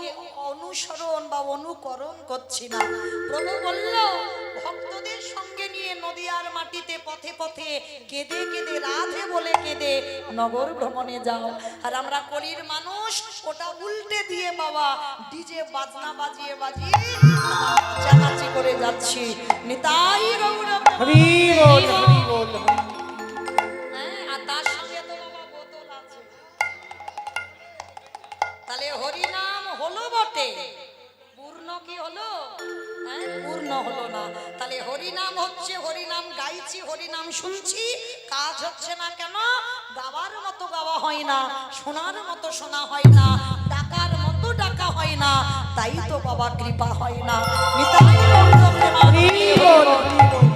অনুসরণ বা অনুকরণ করছি না। প্রভু বলল ভক্তদের সঙ্গে নিয়ে নদিয়ার মাটিতে পথে পথে কেঁদে কেঁদে রাধে বলে কেঁদে নগর ভ্রমণে যাও। আর আমরা কলির মানুষ ওটা উল্টে দিয়ে বাবা ডিজে বাজনা বাজিয়ে বাজিয়ে নাচানাচি করে যাচ্ছি। নিতাই গৌর হরি বল হরি বল হ্যাঁ, আর তার সঙ্গে তো বাবা বোতল আছে। তাহলে হরি নাম হলো বটে, পূর্ণ কি হলো? হ্যাঁ, পূর্ণ হলো না। তাহলে হরি নাম হচ্ছে, হরি নাম গাইছি, হরি নাম শুনছি, কাজ হচ্ছে না কেন? গাওয়ার মতো গাওয়া হয় না, শোনার মতো শোনা হয় না, ডাকার মতো ডাকা হয় না, তাই তো বাবা কৃপা হয় না। নিতাই গৌর হরি বল হরি বল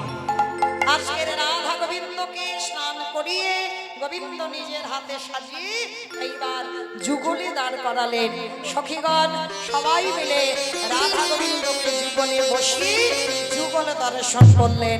আজকের রাধা গোবিন্দকে স্নান করিয়ে গোবিন্দ নিজের হাতে সাজিয়ে এইবার যুগলে দাঁড় করালেন। সখীগণ সবাই মিলে রাধা গোবিন্দকে যুগলে বসিয়ে যুগল দর্শন করলেন।